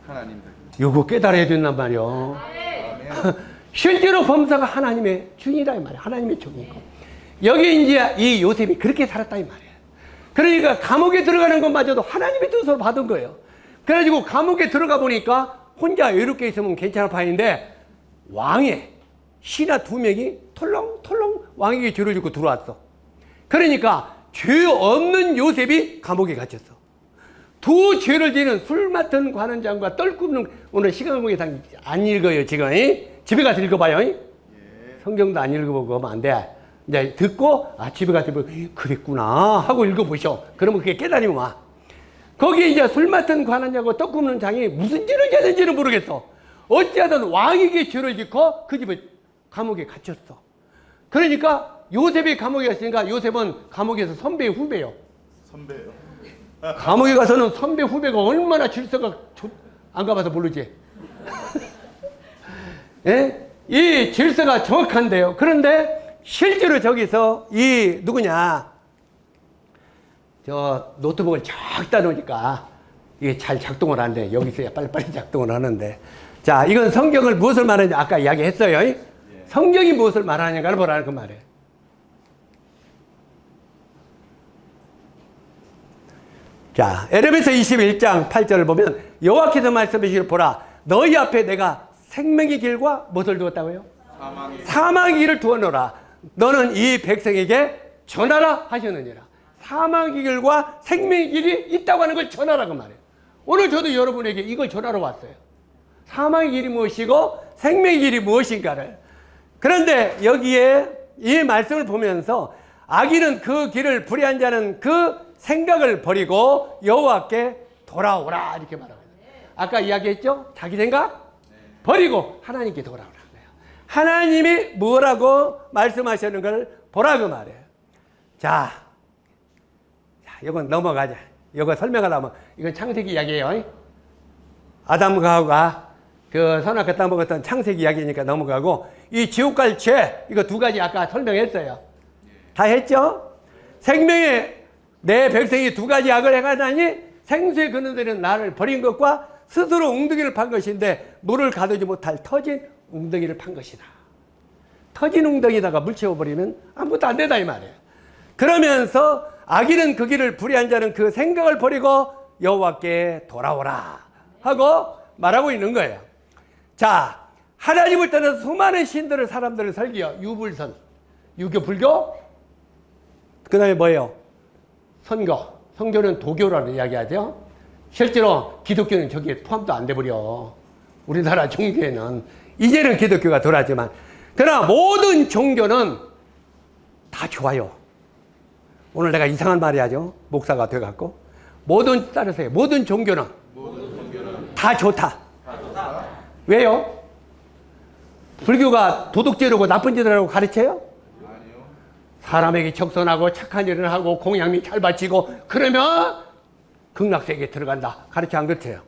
하나님 덕. 요거 깨달아야 된단 말이요. 실제로 범사가 하나님의 중이다 이 말이야. 하나님의 종이고. 여기 이제 이 요셉이 그렇게 살았다 이 말이야. 그러니까 감옥에 들어가는 것마저도 하나님의 뜻으로 받은 거예요. 그래가지고 감옥에 들어가 보니까 혼자 외롭게 있으면 괜찮을 판인데 왕의 신하 2명이 털렁털렁 왕에게 죄를 짓고 들어왔어. 그러니까 죄 없는 요셉이 감옥에 갇혔어. 두 죄를 지는 술 맡은 관원장과 떨굽는, 오늘 시간 관계상 안 읽어요 지금. 집에 가서 읽어봐요. 성경도 안 읽어보고 하면 안 돼. 이제 듣고 집에 가서 그랬구나 하고 읽어보셔. 그러면 그게 깨달으면 와. 거기에 이제 술 맡은 관원장과 떡 굽는 장이 무슨 죄를 지었는지는 모르겠어. 어찌하든 왕에게 죄를 짓고 그 집에 감옥에 갇혔어. 그러니까 요셉이 감옥에 갔으니까 요셉은 감옥에서 선배 후배요. 선배요. 감옥에 가서는 선배 후배가 얼마나 질서가 안 가봐서 모르지. 예? 이 질서가 정확한데요. 그런데 실제로 저기서 이 누구냐, 저 노트북을 쫙 따놓으니까 이게 잘 작동을 안 돼. 여기서야 빨리빨리 작동을 하는데, 자, 이건 성경을 무엇을 말하는지 아까 이야기했어요. 성경이 무엇을 말하는가를 보라는 그 말이에요. 자, 에레미야 21장 8절을 보면 여호와께서 말씀하시기를 보라, 너희 앞에 내가 생명의 길과 무엇을 두었다고요? 사망의 길을 두어놓으라. 너는 이 백성에게 전하라 하셨느니라. 사망의 길과 생명의 길이 있다고 하는 걸 전하라고 말해요. 오늘 저도 여러분에게 이걸 전하러 왔어요. 사망의 길이 무엇이고 생명의 길이 무엇인가를. 그런데 여기에 이 말씀을 보면서 악인은 그 길을 불의한 자는 그 생각을 버리고 여호와께 돌아오라 이렇게 말합니다. 아까 이야기했죠? 자기 생각 버리고 하나님께 돌아오라. 하나님이 뭐라고 말씀하시는 걸 보라고 말해요. 자, 이건 넘어가자. 이거 설명하려면 이건 창세기 이야기예요. 아담과 하와가 그 선악과 땅 먹었던 창세기 이야기니까 넘어가고, 이 지옥 갈 죄 이거 2가지 아까 설명했어요. 다 했죠? 생명의 내 백성이 2가지 악을 행하다니 생수의 근원들은 나를 버린 것과 스스로 웅덩이를 판 것인데 물을 가두지 못할 터진 웅덩이를 판 것이다. 터진 웅덩이다가 물 채워버리면 아무것도 안 된다 이 말이에요. 그러면서 악인은 그 길을 불의한 자는 그 생각을 버리고 여호와께 돌아오라 하고 말하고 있는 거예요. 자, 하나님을 떠나서 수많은 신들을 사람들을 설기요. 유불선, 유교, 불교, 그 다음에 뭐예요? 선교. 선교는 도교라고 이야기하죠. 실제로 기독교는 저기에 포함도 안 돼버려. 우리나라 종교에는. 이제는 기독교가 덜하지만, 그러나 모든 종교는 다 좋아요. 오늘 내가 이상한 말 해야죠. 목사가 돼갖고. 모든, 따르세요. 모든 종교는 다 좋다. 왜요? 불교가 도둑질하고 나쁜 짓을 하고 가르쳐요? 아니요. 사람에게 적선하고 착한 일을 하고 공양미 잘 바치고 그러면 극락세계에 들어간다. 가르쳐 안 그렇대요?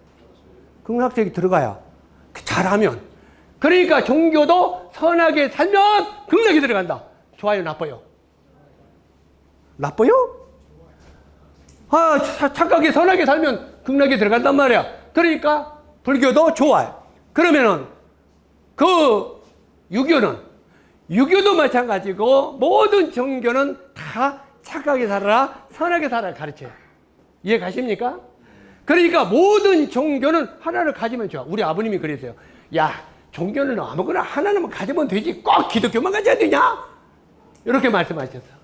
극락세계에 들어가야 잘하면. 그러니까 종교도 선하게 살면 극락에 들어간다. 좋아요, 나빠요? 나빠요? 착하게 선하게 살면 극락에 들어간단 말이야. 그러니까 불교도 좋아요. 그러면은 그 유교도 마찬가지고 모든 종교는 다 착하게 살아라, 선하게 살아라 가르쳐요. 이해 가십니까? 그러니까 모든 종교는 하나를 가지면 좋아. 우리 아버님이 그랬어요. 야, 종교는 아무거나 하나는 가지면 되지 꼭 기독교만 가져야 되냐? 이렇게 말씀하셨어요.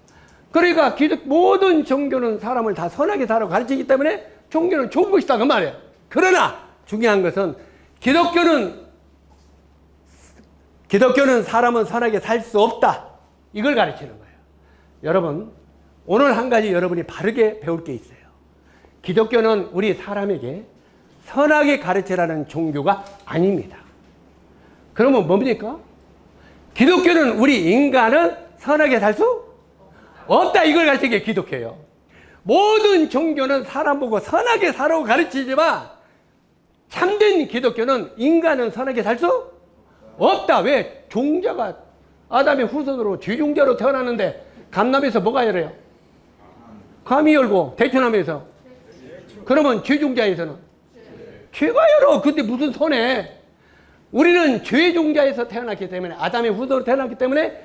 그러니까 모든 종교는 사람을 다 선하게 살아고 가르치기 때문에 종교는 좋은 것이다 그 말이에요. 그러나 중요한 것은 기독교는 사람은 선하게 살 수 없다. 이걸 가르치는 거예요. 여러분, 오늘 한 가지 여러분이 바르게 배울 게 있어요. 기독교는 우리 사람에게 선하게 가르치라는 종교가 아닙니다. 그러면 뭡니까? 기독교는 우리 인간은 선하게 살 수 없다. 이걸 가르치는 게 기독교예요. 모든 종교는 사람 보고 선하게 살라고 가르치지만 참된 기독교는 인간은 선하게 살 수 없다. 왜? 종자가 아담의 후손으로 죄종자로 태어났는데 감남에서 뭐가 열어요? 감이 열고 대추남에서 그러면 죄종자에서는 죄가 열어. 근데 무슨 손해? 우리는 죄종자에서 태어났기 때문에 아담의 후손으로 태어났기 때문에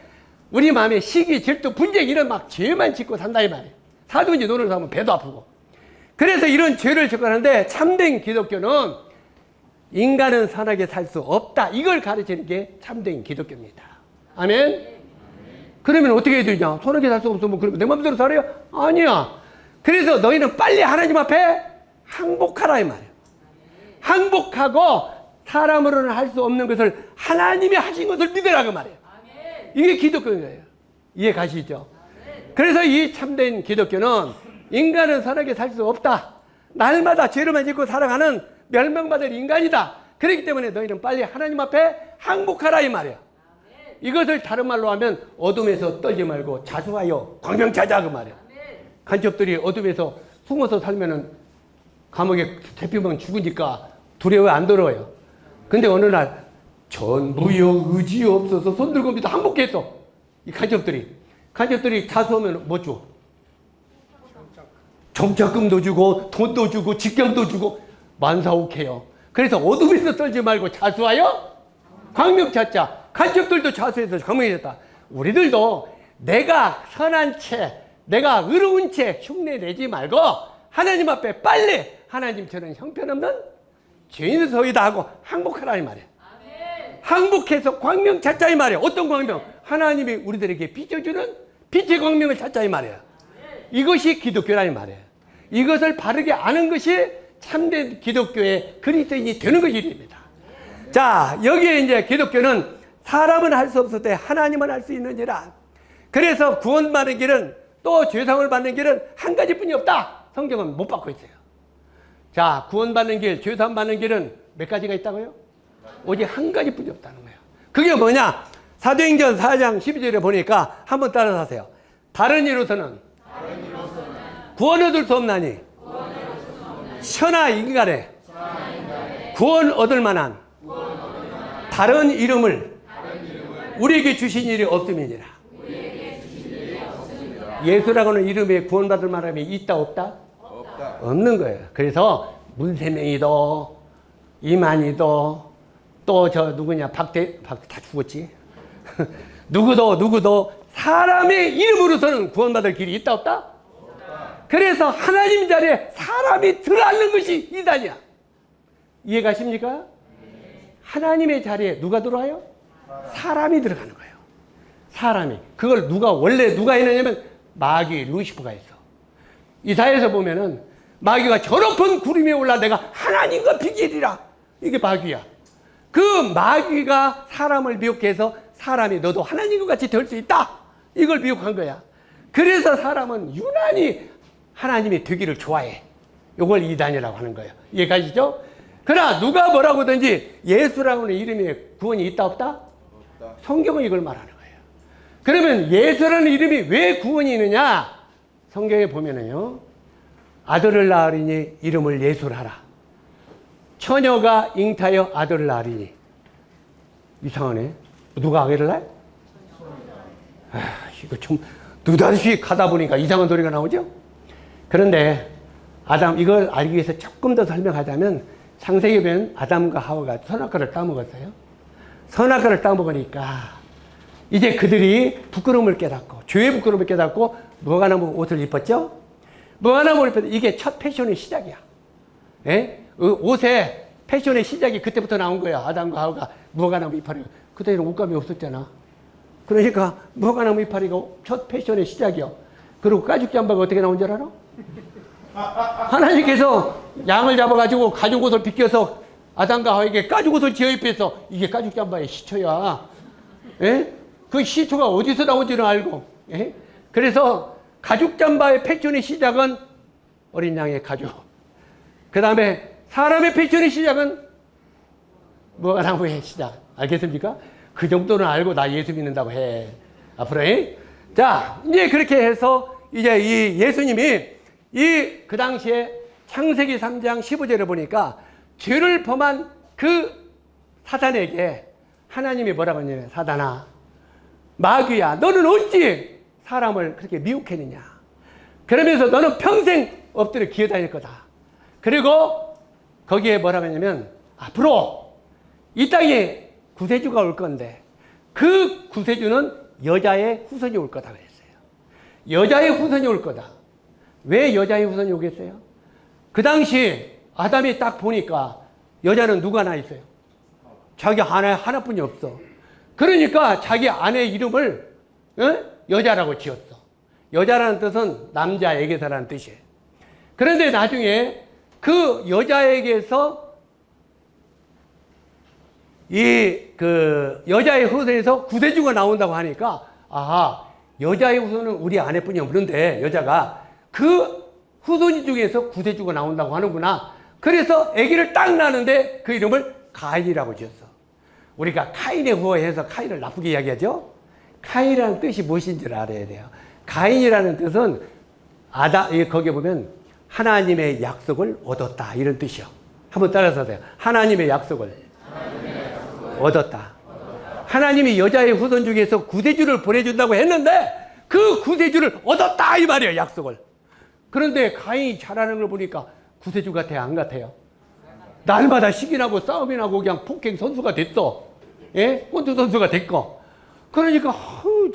우리 마음에 시기, 질투, 분쟁 이런 막 죄만 짓고 산다 이 말이에요. 사든지 돈을 사면 배도 아프고. 그래서 이런 죄를 짓고 하는데 참된 기독교는 인간은 선하게 살 수 없다. 이걸 가르치는 게 참된 기독교입니다. 아멘? 그러면 어떻게 해야 되냐? 선하게 살 수 없으면 그러면 내 마음대로 살아요? 아니야. 그래서 너희는 빨리 하나님 앞에 항복하라 이 말이에요. 항복하고 사람으로는 할 수 없는 것을 하나님이 하신 것을 믿으라 그 말이에요. 이게 기독교예요. 이해 가시죠? 그래서 이 참된 기독교는 인간은 선하게 살 수 없다. 날마다 죄로만 짓고 살아가는 멸망받을 인간이다. 그렇기 때문에 너희는 빨리 하나님 앞에 항복하라 이 말이에요. 이것을 다른 말로 하면 어둠에서 떨지 말고 자수하여 광명 찾아 그 말이에요. 간첩들이 어둠에서 숨어서 살면은 감옥에 잡히면 죽으니까 두려워 안 들어요. 근데 어느 날 전부여 의지 없어서 손 들고 믿어 항복했어. 이 간첩들이 자수하면 뭐 줘? 정착금도 주고 돈도 주고 직경도 주고 만사옥해요. 그래서 어둠에서 떨지 말고 자수하여 광명 찾자. 간첩들도 자수해서 광명이 됐다. 우리들도 내가 선한 채, 내가 의로운 채 흉내 내지 말고 하나님 앞에 빨리 하나님처럼 형편없는 죄인의 소이다 하고 항복하라 이 말이에요. 항복해서 광명 찾자 이 말이에요. 어떤 광명? 하나님이 우리들에게 비춰주는 빛의 광명을 찾자 이 말이에요. 이것이 기독교라 이 말이에요. 이것을 바르게 아는 것이 참된 기독교의 그리스도인이 되는 것입니다. 자, 여기에 이제 기독교는 사람은 할 수 없을 때 하나님은 할 수 있느니라. 그래서 구원받는 길은 또 죄상을 받는 길은 한 가지뿐이 없다. 성경은 못 받고 있어요. 자, 구원받는 길, 죄상 받는 길은 몇 가지가 있다고요? 오직 한 가지뿐이 없다는 거예요. 그게 뭐냐? 사도행전 4장 12절에 보니까 한번 따라서 하세요. 다른 이로서는 구원 얻을 수 없나니 천하 인간에 구원 얻을 만한 다른 이름을 우리에게 주신 일이 없음이니라. 예수라고는 이름에 구원받을 만함이 있다 없다? 없는 거예요. 그래서 문세명이도 이만희도 또 저 누구냐 박대 다 죽었지. 누구도 사람의 이름으로서는 구원받을 길이 있다 없다? 그래서 하나님 자리에 사람이 들어앉는 것이 이단이야. 이해가십니까? 하나님의 자리에 누가 들어와요? 사람이 들어가는 거예요. 사람이. 그걸 원래 누가 해내냐면 마귀 루시퍼가 했어. 이사야에서 보면은 마귀가 저 높은 구름 위에 올라 내가 하나님과 비교리라. 이게 마귀야. 그 마귀가 사람을 미혹해서 사람이 너도 하나님과 같이 될 수 있다. 이걸 미혹한 거야. 그래서 사람은 유난히 하나님이 되기를 좋아해. 이걸 이단이라고 하는 거예요. 이해가시죠? 그러나 누가 뭐라고 하든지 예수라고 하는 이름에 구원이 있다 없다? 성경은 이걸 말하는 거예요. 그러면 예수라는 이름이 왜 구원이 있느냐? 성경에 보면은요. 아들을 낳으리니 이름을 예수라 하라. 처녀가 잉타여 아들을 낳으리니. 이상하네. 누가 아기를 낳아요? 이거 좀 느닷없이 가다 보니까 이상한 소리가 나오죠? 그런데 이걸 알기 위해서 조금 더 설명하자면 창세기에 보면 아담과 하와가 선악과를 따먹었어요. 선악과를 따먹으니까 이제 그들이 부끄러움을 깨닫고 죄의 부끄러움을 깨닫고 무화과나무 옷을 입었죠? 무화과나무 옷을 입었는데 이게 첫 패션의 시작이야. 예? 옷의 패션의 시작이 그때부터 나온 거야. 아담과 하와가 무화과나무 이파리. 그때는 옷감이 없었잖아. 그러니까 무화과나무 이파리가 첫 패션의 시작이야. 그리고 가죽 잠바가 어떻게 나온 줄 알아? 하나님께서 양을 잡아가지고 가죽 옷을 비껴서 아담과 하와에게 가죽 옷을 지어 입혀서 이게 가죽 잠바의 시초야. 예? 그 시초가 어디서 나온지는 알고. 예? 그래서 가죽 잠바의 패션의 시작은 어린 양의 가죽. 그 다음에 사람의 패션의 시작은 무화과나무의 시작. 알겠습니까? 그 정도는 알고 나 예수 믿는다고 해. 앞으로. 자, 이제 그렇게 해서 이제 이 예수님이 그 당시에 창세기 3장 15절에 보니까 죄를 범한 그 사단에게 하나님이 뭐라고 했냐면, 사단아, 마귀야, 너는 어찌 사람을 그렇게 미혹했느냐. 그러면서 너는 평생 엎드려 기어다닐 거다. 그리고 거기에 뭐라고 했냐면, 앞으로 이 땅에 구세주가 올 건데 그 구세주는 여자의 후손이 올 거다 그랬어요. 여자의 후손이 올 거다. 왜 여자의 후손이 오겠어요? 그 당시 아담이 딱 보니까 여자는 누가 하나 있어요? 자기 아내 하나뿐이 없어. 그러니까 자기 아내 이름을 여자라고 지었어. 여자라는 뜻은 남자에게서라는 뜻이에요. 그런데 나중에 그 여자에게서 그 여자의 후손에서 구세주가 나온다고 하니까, 아하, 여자의 후손은 우리 아내뿐이 없는데 여자가 그 후손 중에서 구세주가 나온다고 하는구나. 그래서 아기를 딱 낳는데 그 이름을 가인이라고 지었어. 우리가 카인의 후어해서 카인을 나쁘게 이야기하죠. 카인이라는 뜻이 무엇인지를 알아야 돼요. 가인이라는 뜻은 거기에 보면 하나님의 약속을 얻었다 이런 뜻이요. 한번 따라서 하세요. 하나님의 약속을 얻었다. 하나님이 여자의 후손 중에서 구세주를 보내준다고 했는데 그 구세주를 얻었다 이 말이에요. 약속을. 그런데 가인이 잘하는 걸 보니까 구세주 같아요? 안 같아요? 날마다 시기나고 싸움이 나고 그냥 폭행 선수가 됐어. 예? 꼰투 선수가 됐고. 그러니까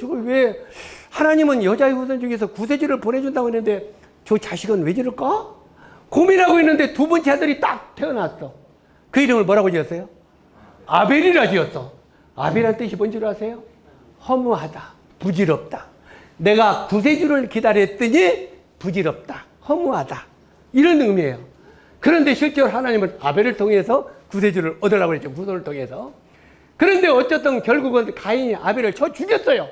저걸 왜 하나님은 여자의 후손 중에서 구세주를 보내준다고 했는데 저 자식은 왜 저럴까? 고민하고 있는데 두 번째 아들이 딱 태어났어. 그 이름을 뭐라고 지었어요? 아벨이라 지었어. 아벨이라는 뜻이 뭔 줄 아세요? 허무하다, 부질없다. 내가 구세주를 기다렸더니 부질없다, 허무하다, 이런 의미예요. 그런데 실제로 하나님은 아벨을 통해서 구세주를 얻으라고 했죠. 후손을 통해서. 그런데 어쨌든 결국은 가인이 아벨을 쳐 죽였어요.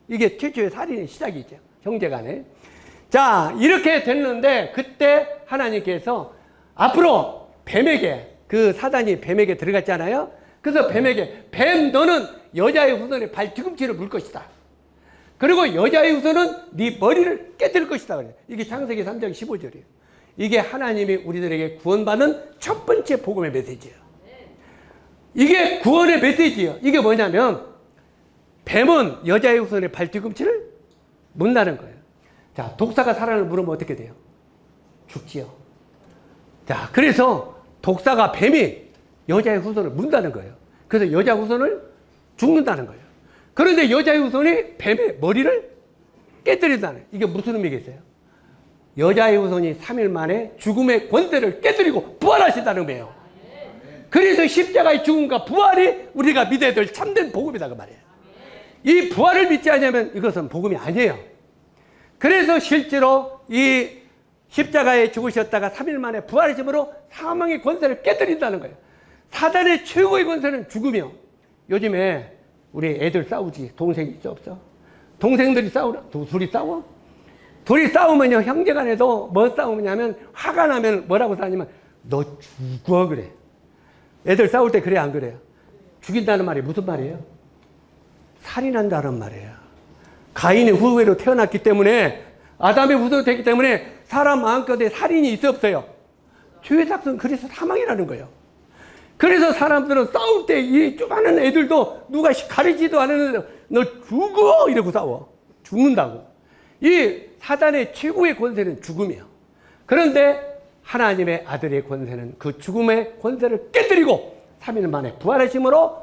이게 최초의 살인의 시작이죠. 형제간에. 자, 이렇게 됐는데 그때 하나님께서 앞으로 뱀에게, 그 사단이 뱀에게 들어갔잖아요. 그래서 뱀에게, 뱀 너는 여자의 후손의 발 뒤꿈치를 물 것이다. 그리고 여자의 후손은 네 머리를 깨뜨릴 것이다. 이게 창세기 3장 15절이에요. 이게 하나님이 우리들에게 구원받는 첫 번째 복음의 메시지예요. 이게 구원의 메시지예요. 이게 뭐냐면 뱀은 여자의 후손의 발 뒤꿈치를 문다는 거예요. 자, 독사가 사람을 물으면 어떻게 돼요? 죽지요. 자, 그래서 독사가 뱀이 여자의 후손을 문다는 거예요. 그래서 여자 후손을 죽는다는 거예요. 그런데 여자의 후손이 뱀의 머리를 깨뜨린다는 거예요. 이게 무슨 의미겠어요? 여자의 후손이 3일 만에 죽음의 권세를 깨뜨리고 부활하신다는 의미예요. 그래서 십자가의 죽음과 부활이 우리가 믿어야 될 참된 복음이다 그 말이에요. 이 부활을 믿지 않으면 이것은 복음이 아니에요. 그래서 실제로 이 십자가에 죽으셨다가 3일 만에 부활하심으로 사망의 권세를 깨뜨린다는 거예요. 사단의 최고의 권세는 죽음이요. 요즘에 우리 애들 싸우지. 동생 있어 없어? 동생들이 둘이 싸워? 둘이 싸우면요, 형제간에도 뭐 싸우냐면, 화가 나면 뭐라고 싸우냐면 너 죽어 그래. 애들 싸울 때 그래 안 그래요? 죽인다는 말이 무슨 말이에요? 살인한다는 말이에요. 가인의 후예로 태어났기 때문에, 아담의 후손이 됐기 때문에 사람 마음가운데 살인이 있어 없어요? 죄의 삭은 그래서 사망이라는 거예요. 그래서 사람들은 싸울 때 이 조그마한 애들도 누가 가르치지도 않았는데 너 죽어 이러고 싸워. 죽는다고. 이 사단의 최고의 권세는 죽음이에요. 그런데 하나님의 아들의 권세는 그 죽음의 권세를 깨뜨리고 3일 만에 부활하심으로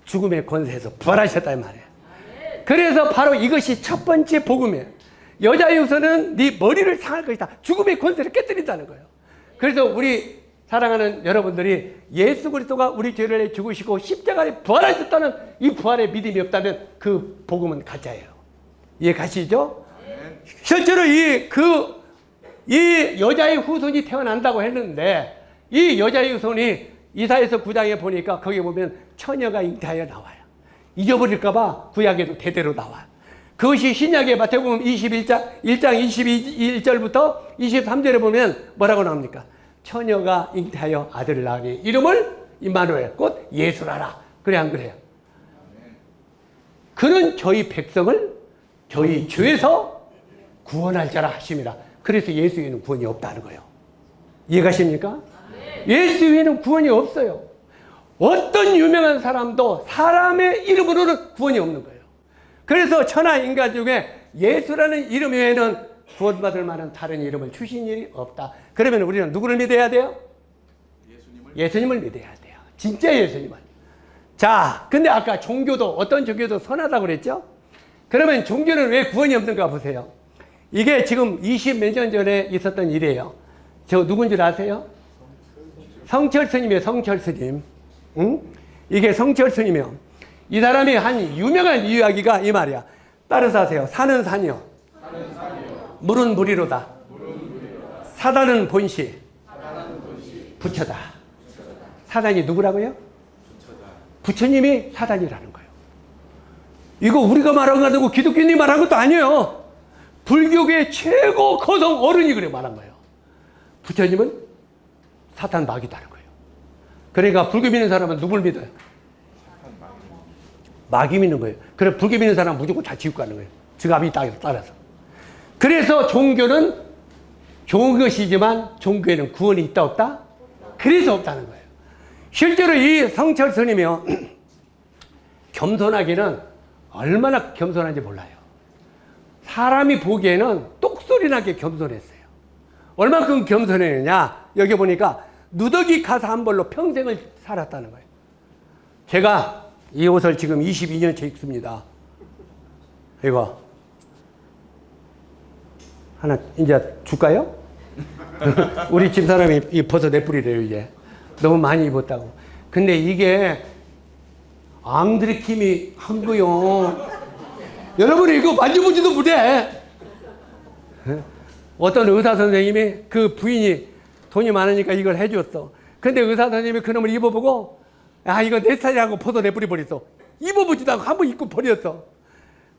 죽음의 권세에서 부활하셨단 말이에요. 그래서 바로 이것이 첫 번째 복음이에요. 여자의 후손은 네 머리를 상할 것이다. 죽음의 권세를 깨뜨린다는 거예요. 그래서 우리 사랑하는 여러분들이 예수 그리스도가 우리 죄를 죽으시고 십자가에 부활하셨다는 이 부활의 믿음이 없다면 그 복음은 가짜예요. 이해 가시죠? 실제로 이 여자의 후손이 태어난다고 했는데, 이 여자의 후손이 이사야서 9장에 보니까 거기 보면 처녀가 잉태하여 나와요. 잊어버릴까봐 구약에도 대대로 나와요. 그것이 신약의 마태복음 1장 22절부터 23절에 보면 뭐라고 나옵니까? 처녀가 잉태하여 아들을 낳으니 이름을 임마누엘, 곧 예수라라. 그래 안 그래요? 그는 저희 백성을 저희 죄에서 구원할 자라 하심이라. 그래서 예수에는 구원이 없다는 거예요. 이해가십니까? 예수 외에는 구원이 없어요. 어떤 유명한 사람도 사람의 이름으로는 구원이 없는 거예요. 그래서 천하 인간 중에 예수라는 이름 외에는 구원받을 만한 다른 이름을 주신 일이 없다. 그러면 우리는 누구를 믿어야 돼요? 예수님을 믿어야 돼요. 진짜 예수님을. 자, 근데 아까 종교도 어떤 종교도 선하다고 그랬죠? 그러면 종교는 왜 구원이 없는가 보세요. 이게 지금 20 몇 년 전에 있었던 일이에요. 저 누군지 아세요? 성철 스님이에요. 성철 스님. 응? 이게 성철 스님이요. 이 사람이 한 유명한 이야기가 이 말이야. 따라서 하세요. 산은 산이요. 물은 물이로다. 사단은 본시. 부처다. 사단이 누구라고요? 부처님이 사단이라는 거예요. 이거 우리가 말한 거 아니고 기독교인이 말한 것도 아니에요. 불교계의 최고 거성 어른이 그래 말한 거예요. 부처님은 사탄 마귀다는 거예요. 그러니까 불교 믿는 사람은 누굴 믿어요? 마귀 믿는 거예요. 그래 불교 믿는 사람은 무조건 다 지옥 가는 거예요. 즉압이 따라서. 그래서 종교는 좋은 것이지만 종교에는 구원이 있다 없다? 그래서 없다는 거예요. 실제로 이 성철 스님이요. 겸손하기는 얼마나 겸손한지 몰라요. 사람이 보기에는 똑소리 나게 겸손했어요. 얼만큼 겸손했느냐? 여기 보니까 누더기 가사 한 벌로 평생을 살았다는 거예요. 제가 이 옷을 지금 22년째 입습니다. 이거 하나 이제 줄까요? 우리 집사람이 이 벗어 내뿌리래요. 이제 너무 많이 입었다고. 근데 이게 앙드레킴이 한 거요. 여러분이 이거 만져보지도 못해. 어떤 의사 선생님이 그 부인이 돈이 많으니까 이걸 해줬어. 근데 의사 선생님이 그놈을 입어보고 아 이거 내 스타일이라고 벗어 내뿌리 버렸어. 입어보지도 않고 한번 입고 버렸어.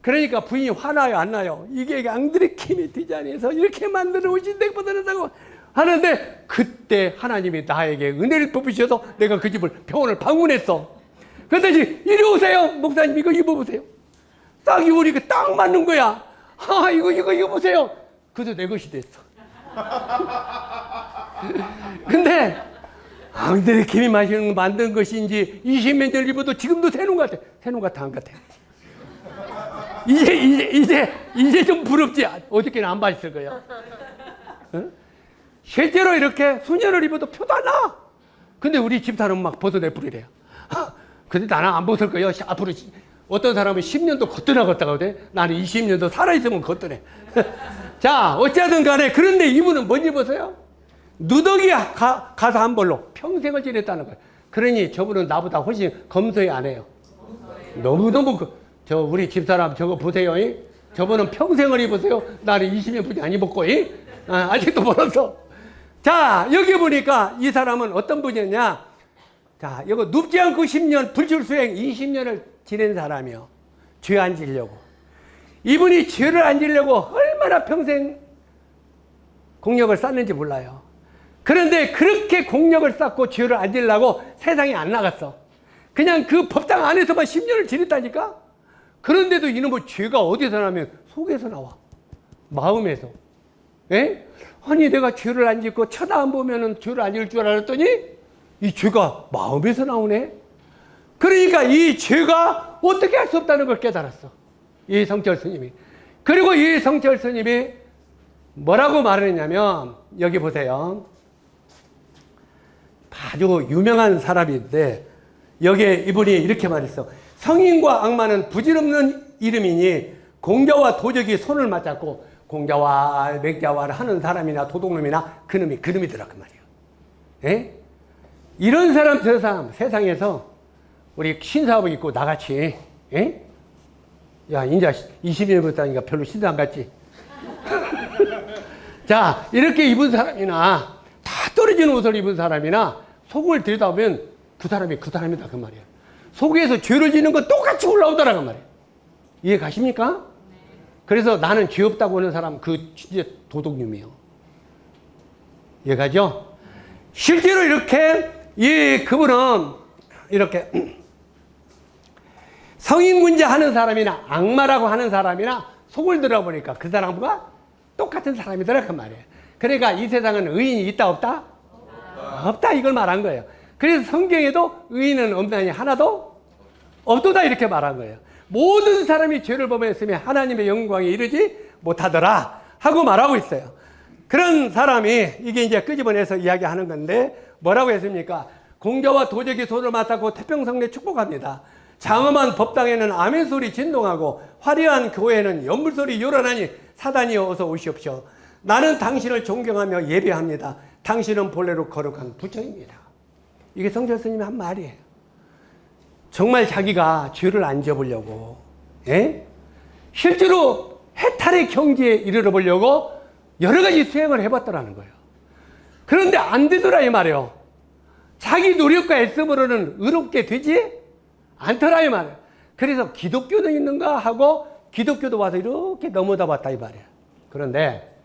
그러니까 부인이 화나요 안 나요? 이게 앙드레킴이 디자인해서 이렇게 만드는 옷인데 벗어낸다고 하는데 그때 하나님이 나에게 은혜를 뽑으셔서 내가 그 집을 병원을 방문했어. 그랬더니 이리 오세요. 목사님 이거 입어보세요. 딱 입으니까 딱 맞는 거야. 아 이거 입어보세요. 그래서 내 것이 됐어. 근데 앙드레킴이 만든 것인지 20몇 년 입어도 지금도 새놈 같아. 새놈 같아 안 같아? 이제 좀 부럽지. 어저께는 안 봤을 거예요. 응? 실제로 이렇게 수년을 입어도 표도 안 나. 근데 우리 집사람은 막 벗어내버리래요. 근데 나는 안 벗을 거예요. 앞으로 어떤 사람은 10년도 걷떠나갔다가 그래. 나는 20년도 살아있으면 걷떠내. 자, 어찌하든 간에 그런데 이분은 뭔 입었어요? 누더기 가사 한 벌로 평생을 지냈다는 거예요. 그러니 저분은 나보다 훨씬 검소히 안 해요. 너무너무 저 우리 집사람 저거 보세요. 저분은 평생을 입으세요. 나는 20년뿐이 안 입었고 아직도 멀었어. 자, 여기 보니까 이 사람은 어떤 분이었냐. 자, 이거 눕지 않고 10년 불출수행 20년을 지낸 사람이요. 죄 안 지려고. 이분이 죄를 안 지려고 얼마나 평생 공력을 쌓는지 몰라요. 그런데 그렇게 공력을 쌓고 죄를 안 지려고 세상에 안 나갔어. 그냥 그 법당 안에서만 10년을 지냈다니까? 그런데도 이놈의 죄가 어디서 나면 속에서 나와. 마음에서. 에? 아니 내가 죄를 안 짓고 쳐다 안 보면은 죄를 안 지을 줄 알았더니 이 죄가 마음에서 나오네. 그러니까 이 죄가 어떻게 할 수 없다는 걸 깨달았어. 이 성철 스님이. 그리고 이 성철 스님이 뭐라고 말했냐면 여기 보세요. 아주 유명한 사람인데 여기에 이분이 이렇게 말했어. 성인과 악마는 부질없는 이름이니 공자와 도적이 손을 맞잡고 공자와 맹자와를 하는 사람이나 도둑놈이나 그놈이더라 그 말이에요. 에? 이런 사람 저 사람 세상에서 우리 신사복 입고 나같이 에? 야 인자 20년부터 하니까 별로 신사 안 같지? 자 이렇게 입은 사람이나 다 떨어지는 옷을 입은 사람이나 속을 들여다보면 그 사람이 그 사람이다 그 말이에요. 속에서 죄를 지는 건 똑같이 올라오더라 그 말이에요. 이해 가십니까? 그래서 나는 죄 없다고 하는 사람 그 진짜 도둑놈이에요. 이해가죠? 실제로 이렇게 그분은 이렇게 성인군자 하는 사람이나 악마라고 하는 사람이나 속을 들어보니까 그 사람과 똑같은 사람이더라 그 말이에요. 그러니까 이 세상은 의인이 있다 없다? 없다 이걸 말한 거예요. 그래서 성경에도 의인은 없나니 하나도 없도다 이렇게 말한 거예요. 모든 사람이 죄를 범했으며 하나님의 영광에 이르지 못하더라 하고 말하고 있어요. 그런 사람이 이게 이제 끄집어내서 이야기하는 건데 뭐라고 했습니까? 공자와 도적이 손을 맞잡고 태평성내 축복합니다. 장엄한 법당에는 아멘 소리 진동하고 화려한 교회는 연물 소리 요란하니 사단이여 어서 오시옵시오. 나는 당신을 존경하며 예배합니다. 당신은 본래로 거룩한 부처입니다. 이게 성철 스님이 한 말이에요. 정말 자기가 죄를 안 져보려고, 실제로 해탈의 경지에 이르러 보려고 여러 가지 수행을 해봤더라는 거예요. 그런데 안 되더라 이 말이에요. 자기 노력과 애씀으로는 의롭게 되지 않더라 이 말이에요. 그래서 기독교는 있는가 하고 기독교도 와서 이렇게 넘어다 봤다 이 말이에요. 그런데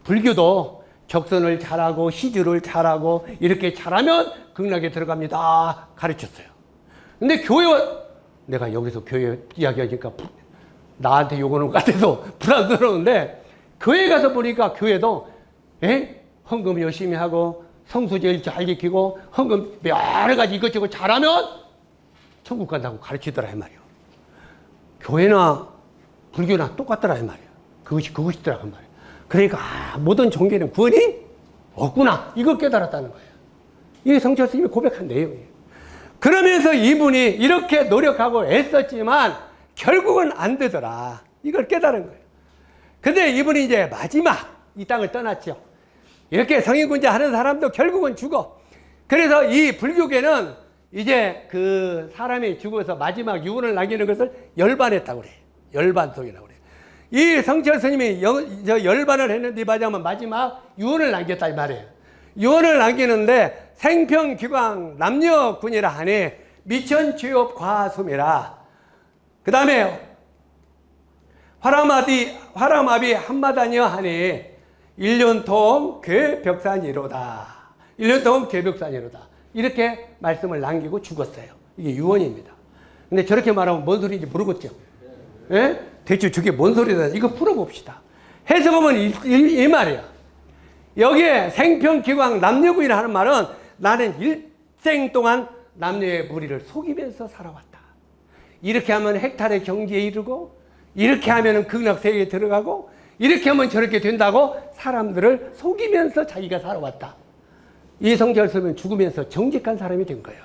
불교도 적선을 잘하고 시주를 잘하고 이렇게 잘하면 극락에 들어갑니다 가르쳤어요. 근데 교회와 내가 여기서 교회 이야기하니까 나한테 요거는 같아서 불안스러운데 교회 가서 보니까 교회도 헌금 열심히 하고 성수제일 잘 지키고 헌금 여러 가지 이것저것 잘하면 천국 간다고 가르치더라 이 말이에요. 교회나 불교나 똑같더라 이 말이에요. 그것이더라 그 말이에요. 그러니까 모든 종교는 구원이 없구나 이걸 깨달았다는 거예요. 이게 성철 스님이 고백한 내용이에요. 그러면서 이분이 이렇게 노력하고 애썼지만 결국은 안 되더라 이걸 깨달은 거예요. 근데 이분이 이제 마지막 이 땅을 떠났죠. 이렇게 성인군자 하는 사람도 결국은 죽어. 그래서 이 불교계는 이제 그 사람이 죽어서 마지막 유언을 남기는 것을 열반했다고 그래요. 열반송이라고 그래요. 이 성철 스님이 열반을 했는데 마지막 유언을 남겼다 이 말이에요. 유언을 남기는데 생평기광 남녀군이라 하니 미천취업 과수미라. 그 다음에 화람아비 한마다녀 하니 일륜통 괴벽산이로다. 일륜통 괴벽산이로다. 이렇게 말씀을 남기고 죽었어요. 이게 유언입니다. 근데 저렇게 말하면 뭔 소리인지 모르겠죠. 예? 대충 저게 뭔 소리다. 이거 풀어봅시다. 해석하면 이 말이야. 여기에 생평기광 남녀구이라 하는 말은 나는 일생 동안 남녀의 무리를 속이면서 살아왔다. 이렇게 하면 해탈의 경지에 이르고 이렇게 하면 극락세계에 들어가고 이렇게 하면 저렇게 된다고 사람들을 속이면서 자기가 살아왔다. 이 성철 스님은 죽으면서 정직한 사람이 된 거예요.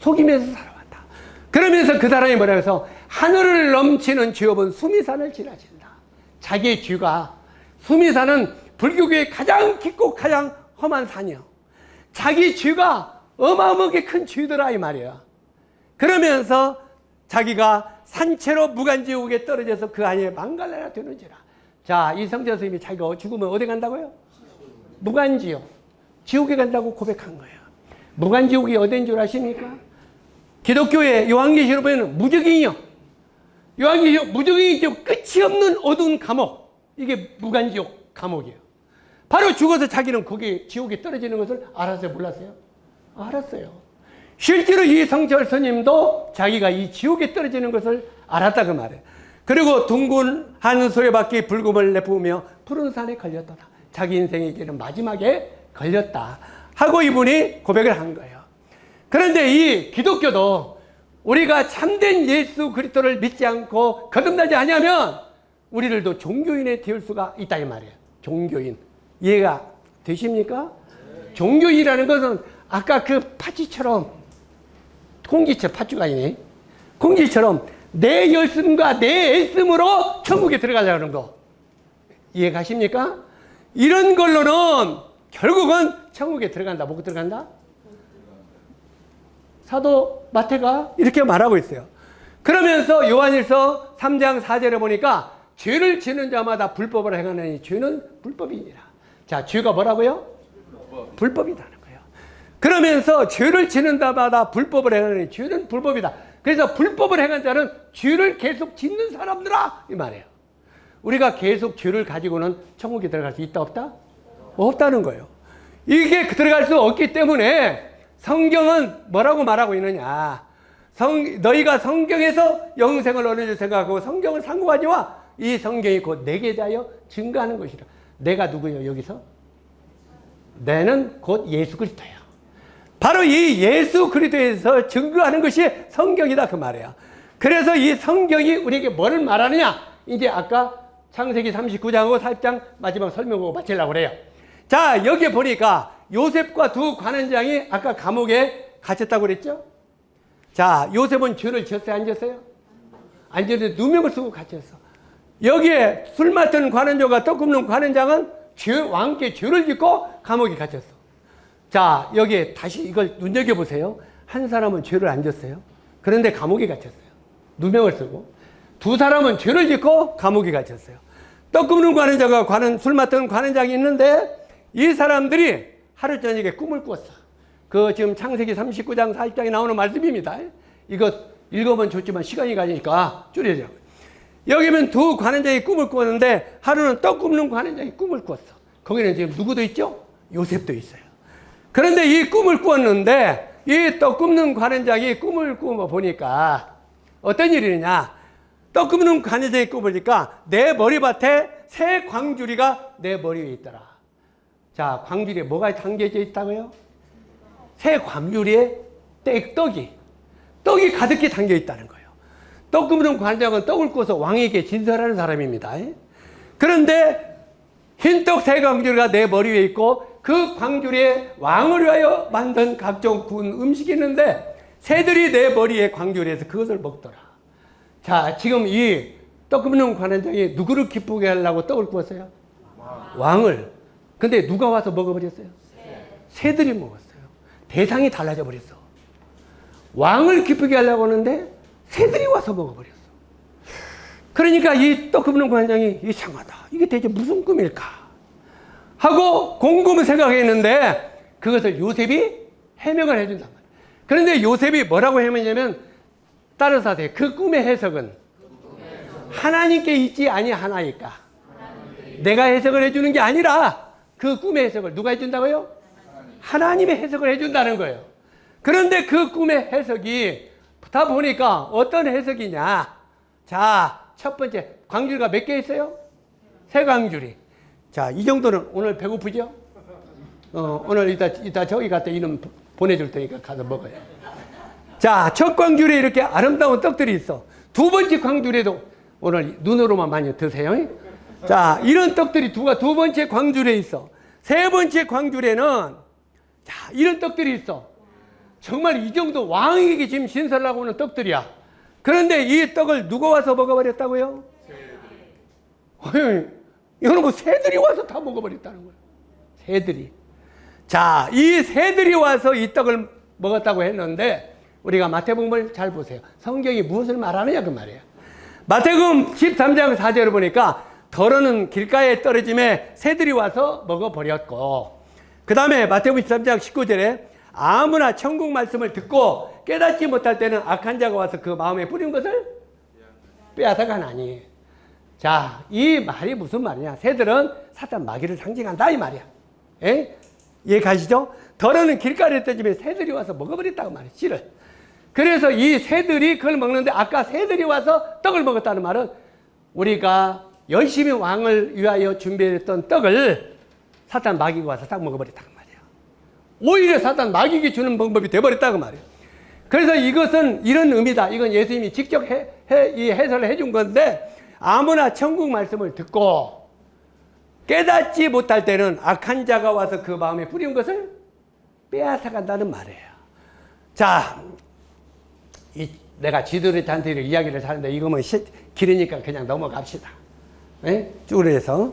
속이면서 살아왔다. 그러면서 그 사람이 뭐라 해서 하늘을 넘치는 죄업은 수미산을 지나친다. 자기의 죄가 수미산은 불교계의 가장 깊고 가장 험한 산이요. 자기 죄가 어마어마하게 큰 죄더라 이 말이야. 그러면서 자기가 산채로 무간지옥에 떨어져서 그 안에 망갈래라 되는지라. 자, 이 성철 스님이 자기가 죽으면 어디 간다고요? 무간지옥. 지옥에 간다고 고백한 거예요. 무간지옥이 어딘 줄 아십니까? 기독교의 요한계시록 보면 무적인이요. 요한계시록 무적인이 끝이 없는 어두운 감옥. 이게 무간지옥 감옥이에요. 바로 죽어서 자기는 거기 지옥에 떨어지는 것을 알았어요? 몰랐어요? 알았어요. 실제로 이 성철 스님도 자기가 이 지옥에 떨어지는 것을 알았다 그 말이에요. 그리고 둥근 한 수레바퀴 불금을 내뿜으며 푸른 산에 걸렸더라. 자기 인생의 길은 마지막에 걸렸다 하고 이분이 고백을 한 거예요. 그런데 이 기독교도 우리가 참된 예수 그리스도를 믿지 않고 거듭나지 않으면 우리들도 종교인에 되을 수가 있다 이 말이에요. 종교인. 이해가 되십니까? 종교인이라는 것은 아까 그 파지처럼 공기처 팥죽 아니네. 공기처럼 내 열심과 내 애씀으로 천국에 들어가려는 거. 이해 가십니까? 이런 걸로는 결국은 천국에 들어간다. 못 들어간다? 사도 마태가 이렇게 말하고 있어요. 그러면서 요한일서 3장 4절에 보니까 죄를 지는 자마다 불법을 행하느니 죄는 불법이니라. 자, 죄가 뭐라고요? 불법이라는 거예요. 그러면서 죄를 지는 자마다 불법을 행하느니 죄는 불법이다. 그래서 불법을 행한 자는 죄를 계속 짓는 사람들아 이 말이에요. 우리가 계속 죄를 가지고는 천국에 들어갈 수 있다 없다? 없다는 거예요. 이게 들어갈 수 없기 때문에 성경은 뭐라고 말하고 있느냐. 너희가 성경에서 영생을 얻는 줄 생각하고 성경을 상고하지마. 이 성경이 곧 내게 대하여 증거하는 것이라. 내가 누구예요 여기서? 내는 곧 예수 그리스도예요. 바로 이 예수 그리스도에서 증거하는 것이 성경이다 그 말이에요. 그래서 이 성경이 우리에게 뭐를 말하느냐? 이제 아까 창세기 39장하고 40장 마지막 설명하고 마치려고 그래요. 자, 여기에 보니까 요셉과 두 관원장이 아까 감옥에 갇혔다고 그랬죠? 자, 요셉은 죄를 지었어요? 안 지었어요? 안 지었는데 누명을 쓰고 갇혔어. 여기에 술 맡은 관원장과 떡 굽는 관원장은 왕께 죄를 짓고 감옥에 갇혔어. 자, 여기에 다시 이걸 눈여겨보세요. 한 사람은 죄를 안 졌어요. 그런데 감옥에 갇혔어요. 누명을 쓰고. 두 사람은 죄를 짓고 감옥에 갇혔어요. 떡 굽는 관원장과 술 맡은 관원장이 있는데 이 사람들이 하루 저녁에 꿈을 꿨어. 그 지금 창세기 39장 40장에 나오는 말씀입니다. 이거 읽어보면 좋지만 시간이 가니까 줄여줘. 여기면 두 관원장이 꿈을 꿨는데 하루는 떡 굽는 관원장이 꿈을 꿨어. 거기는 지금 누구도 있죠? 요셉도 있어요. 그런데 이 꿈을 꿨는데 이 떡 굽는 관원장이 꿈을 꾸어 보니까 어떤 일이냐? 떡 굽는 관원장이 꿈을 보니까 내 머리밭에 새 광주리가 내 머리 위에 있더라. 자, 광주리에 뭐가 담겨져 있다고요? 새 광주리에 떡이 가득히 담겨 있다는 거예요. 떡 굽는 관장은 떡을 구워서 왕에게 진설하는 사람입니다. 그런데 흰떡 새 광주리가 내 머리 위에 있고 그 광주리에 왕을 위하여 만든 각종 구운 음식이 있는데 새들이 내 머리에 광주리에서 그것을 먹더라. 자, 지금 이 떡 굽는 관원장이 누구를 기쁘게 하려고 떡을 구웠어요? 왕을. 근데 누가 와서 먹어버렸어요? 새들이 먹었어요. 대상이 달라져 버렸어. 왕을 기쁘게 하려고 하는데 새들이 와서 먹어버렸어. 그러니까 이 떡 굽는 관장이 이상하다. 이게 대체 무슨 꿈일까? 하고 곰곰이 생각했는데 그것을 요셉이 해명을 해준단 말이에요. 그런데 요셉이 뭐라고 해명했냐면 따라서 하세요. 그 꿈의 해석은 하나님께 있지 아니하나이까. 내가 해석을 해주는 게 아니라 그 꿈의 해석을 누가 해준다고요? 하나님의 해석을 해준다는 거예요. 그런데 그 꿈의 해석이 다 보니까 어떤 해석이냐. 자, 첫 번째 광주리가 몇 개 있어요? 새 광주리. 자, 이 정도는 오늘 배고프죠? 오늘 이따 저기 갔다 이름 보내줄 테니까 가서 먹어요. 자, 첫 광주리에 이렇게 아름다운 떡들이 있어. 두 번째 광주리에도 오늘 눈으로만 많이 드세요. 자, 이런 떡들이 두 번째 광주리에 있어. 세 번째 광주리에는 자, 이런 떡들이 있어. 정말 이 정도 왕에게 지금 신설을 하고 오는 떡들이야. 그런데 이 떡을 누가 와서 먹어버렸다고요? 이거는 뭐 새들이 와서 다 먹어버렸다는 거예요. 새들이. 자, 이 새들이 와서 이 떡을 먹었다고 했는데 우리가 마태복음을 잘 보세요. 성경이 무엇을 말하느냐 그 말이에요. 마태복음 13장 4절을 보니까 더러는 길가에 떨어짐에 새들이 와서 먹어버렸고, 그 다음에 마태복음 13장 19절에 아무나 천국 말씀을 듣고 깨닫지 못할 때는 악한 자가 와서 그 마음에 뿌린 것을 빼앗아가나니. 자, 이 말이 무슨 말이냐? 새들은 사탄 마귀를 상징한다 이 말이야. 예? 이해 가시죠? 더러는 길가에 떨어짐에 새들이 와서 먹어버렸다고 말이야, 씨를. 그래서 이 새들이 그걸 먹는데 아까 새들이 와서 떡을 먹었다는 말은 우리가 열심히 왕을 위하여 준비했던 떡을 사탄 마귀가 와서 딱 먹어버렸다고 말이에요. 오히려 사탄 마귀에게 주는 방법이 돼버렸다고 말이에요. 그래서 이것은 이런 의미다. 이건 예수님이 직접 이 해설을 해준 건데 아무나 천국 말씀을 듣고 깨닫지 못할 때는 악한 자가 와서 그 마음에 뿌린 것을 빼앗아간다는 말이에요. 자, 내가 지도를 잔뜩 이야기를 하는데 이거면 길으니까 그냥 넘어갑시다. 네? 쭉 해서.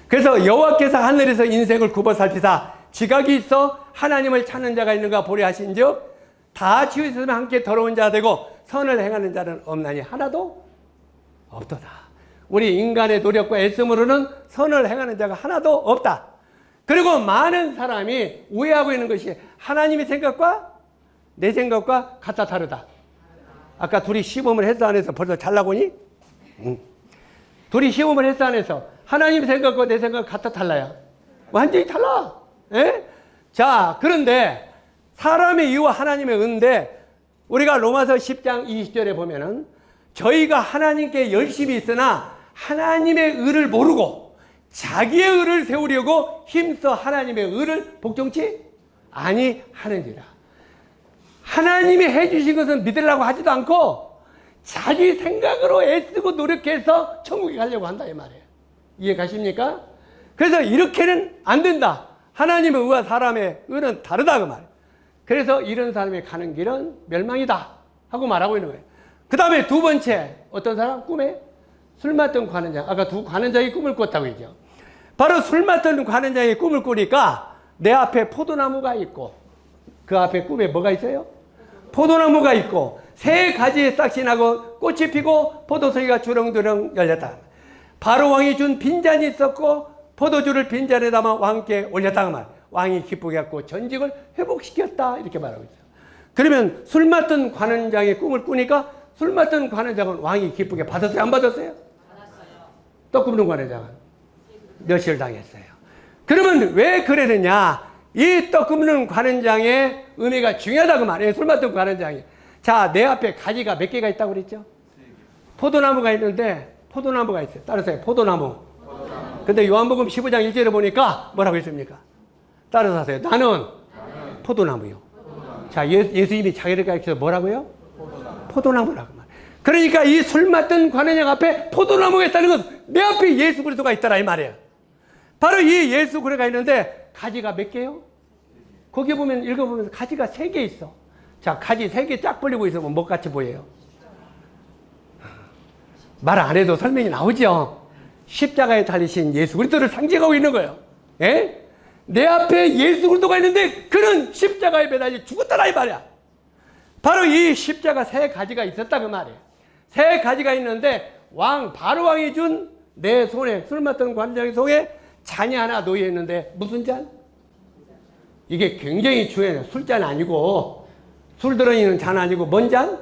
그래서 여호와께서 하늘에서 인생을 굽어 살피사 지각이 있어 하나님을 찾는 자가 있는가 보려 하신즉 다 치우셨으면 함께 더러운 자 되고 선을 행하는 자는 없나니 하나도 없도다. 우리 인간의 노력과 애씀으로는 선을 행하는 자가 하나도 없다. 그리고 많은 사람이 오해하고 있는 것이 하나님의 생각과 내 생각과 같다 다르다. 아까 둘이 시험을 했어 안 해서 벌써 잘 나고니? 둘이 시험을 했어 안 해서 하나님 생각과 내 생각 같아 달라요? 완전히 달라. 예? 자, 그런데 사람의 이유와 하나님의 은데 우리가 로마서 10장 20절에 보면은 저희가 하나님께 열심히 있으나 하나님의 의를 모르고 자기의 의를 세우려고 힘써 하나님의 의를 복종치 아니하는지라. 하나님이 해주신 것은 믿으려고 하지도 않고 자기 생각으로 애쓰고 노력해서 천국에 가려고 한다 이 말이에요. 이해 가십니까? 그래서 이렇게는 안 된다. 하나님의 의와 사람의 의는 다르다 그 말이에요. 그래서 이런 사람이 가는 길은 멸망이다 하고 말하고 있는 거예요. 그 다음에 두 번째 어떤 사람? 꿈에 술 맡던 관원장. 아까 두 관원장이 꿈을 꿨다고 했죠. 바로 술 맡던 관원장이 꿈을 꾸니까 내 앞에 포도나무가 있고 그 앞에 꿈에 뭐가 있어요? 포도나무가 있고 세 가지의 싹이 나고 꽃이 피고 포도송이가 주렁주렁 열렸다. 바로 왕이 준 빈잔이 있었고 포도주를 빈잔에 담아 왕께 올렸다고 말. 왕이 기쁘게 갖고 전직을 회복시켰다 이렇게 말하고 있어요. 그러면 술 맡던 관원장의 꿈을 꾸니까 술 맡던 관원장은 왕이 기쁘게 받았어요? 안 받았어요? 받았어요. 떡 굽는 관원장은 멸시를 당했어요. 그러면 왜 그러느냐? 이 떡 굽는 관원장의 의미가 중요하다고 말해요. 술 맡던 관원장이. 자, 내 앞에 가지가 몇 개가 있다고 그랬죠? 포도나무가 있는데 포도나무가 있어요. 따라서요. 포도나무. 근데 요한복음 15장 1절에 보니까 뭐라고 했습니까? 따라서 하세요. 나는 포도나무요. 자, 예수님이 자기를 가르쳐서 뭐라고요? 포도나무라고 말. 그러니까 이 술 맡던 관원장 앞에 포도나무가 있다는 것은 내 앞에 예수 그리스도가 있다라 이 말이에요. 바로 이 예수 그리스도가 있는데 가지가 몇 개요? 거기 보면 읽어보면 가지가 3개 있어. 자, 가지 3개 쫙 벌리고 있으면 뭐 같이 보여요? 말 안 해도 설명이 나오죠. 십자가에 달리신 예수 그리스도를 상징하고 있는 거예요. 예? 내 앞에 예수 그리스도가 있는데 그는 십자가에 매달려 죽었다라 이 말이야. 바로 이 십자가 3가지가 있었다 그 말이에요. 3가지가 있는데 바로 왕이 준 내 손에 술 맡던 관장의 손에 잔이 하나 놓여 있는데 무슨 잔? 이게 굉장히 중요해요. 술잔 아니고 술 들어있는 잔 아니고 뭔 잔?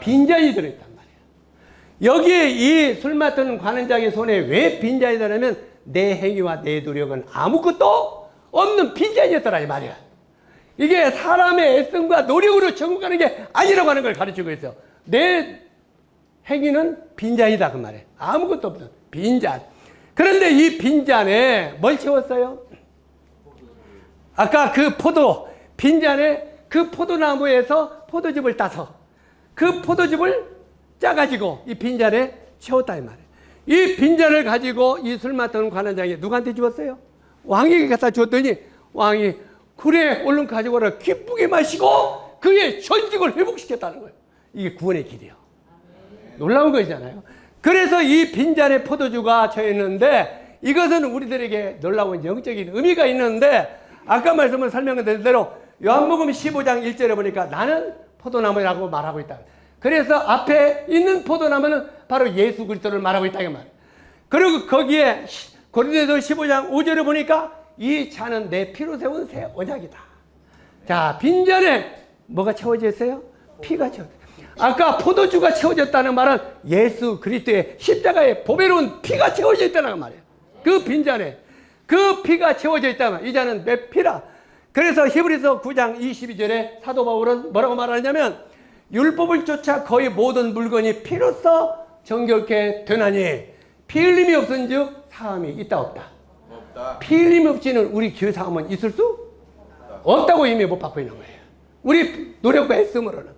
빈잔이 들어있단 말이에요. 여기에 이 술 맡던 관원장의 손에 왜 빈잔이 들어냐면 내 행위와 내 노력은 아무것도 없는 빈잔이었더라 이 말이야. 이게 사람의 애씀과 노력으로 천국 가는 게 아니라고 하는 걸 가르치고 있어. 내 행위는 빈잔이다 그 말이에요. 아무것도 없는 빈잔. 그런데 이 빈잔에 뭘 채웠어요? 아까 그 빈잔에 그 포도나무에서 포도즙을 따서 그 포도즙을 짜가지고 이 빈잔에 채웠다 이 말이에요. 이 빈잔을 가지고 이 술 맡던 관원장이 누구한테 주었어요? 왕에게 갖다 주었더니 왕이 그래 얼른 가져오라 기쁘게 마시고 그의 전직을 회복시켰다는 거예요. 이게 구원의 길이에요. 놀라운 것이잖아요. 그래서 이 빈잔에 포도주가 채였는데 이것은 우리들에게 놀라운 영적인 의미가 있는데 아까 말씀을 설명드린 대로 요한복음 15장 1절에 보니까 나는 포도나무라고 말하고 있다. 그래서 앞에 있는 포도나무는 바로 예수 그리스도를 말하고 있다 이 말이에요. 그리고 거기에 고린도서 15장 5절에 보니까 이 잔은 내 피로 세운 새 언약이다. 자, 빈잔에 뭐가 채워져 있어요? 피가 채워져 있어요. 아까 포도주가 채워졌다는 말은 예수 그리스도의 십자가에 보배로운 피가 채워져 있다는 말이에요. 그 빈잔에 그 피가 채워져 있다면 이 잔은 내 피라. 그래서 히브리서 9장 22절에 사도 바울은 뭐라고 말하냐면 율법을 쫓아 거의 모든 물건이 피로써 정결케 되나니 피 흘림이 없은즉 사함이 있다 없다. 피 흘림이 없이는 우리 죄 사함은 있을 수 없다고 이미 못 받고 있는 거예요. 우리 노력과 애씀으로는.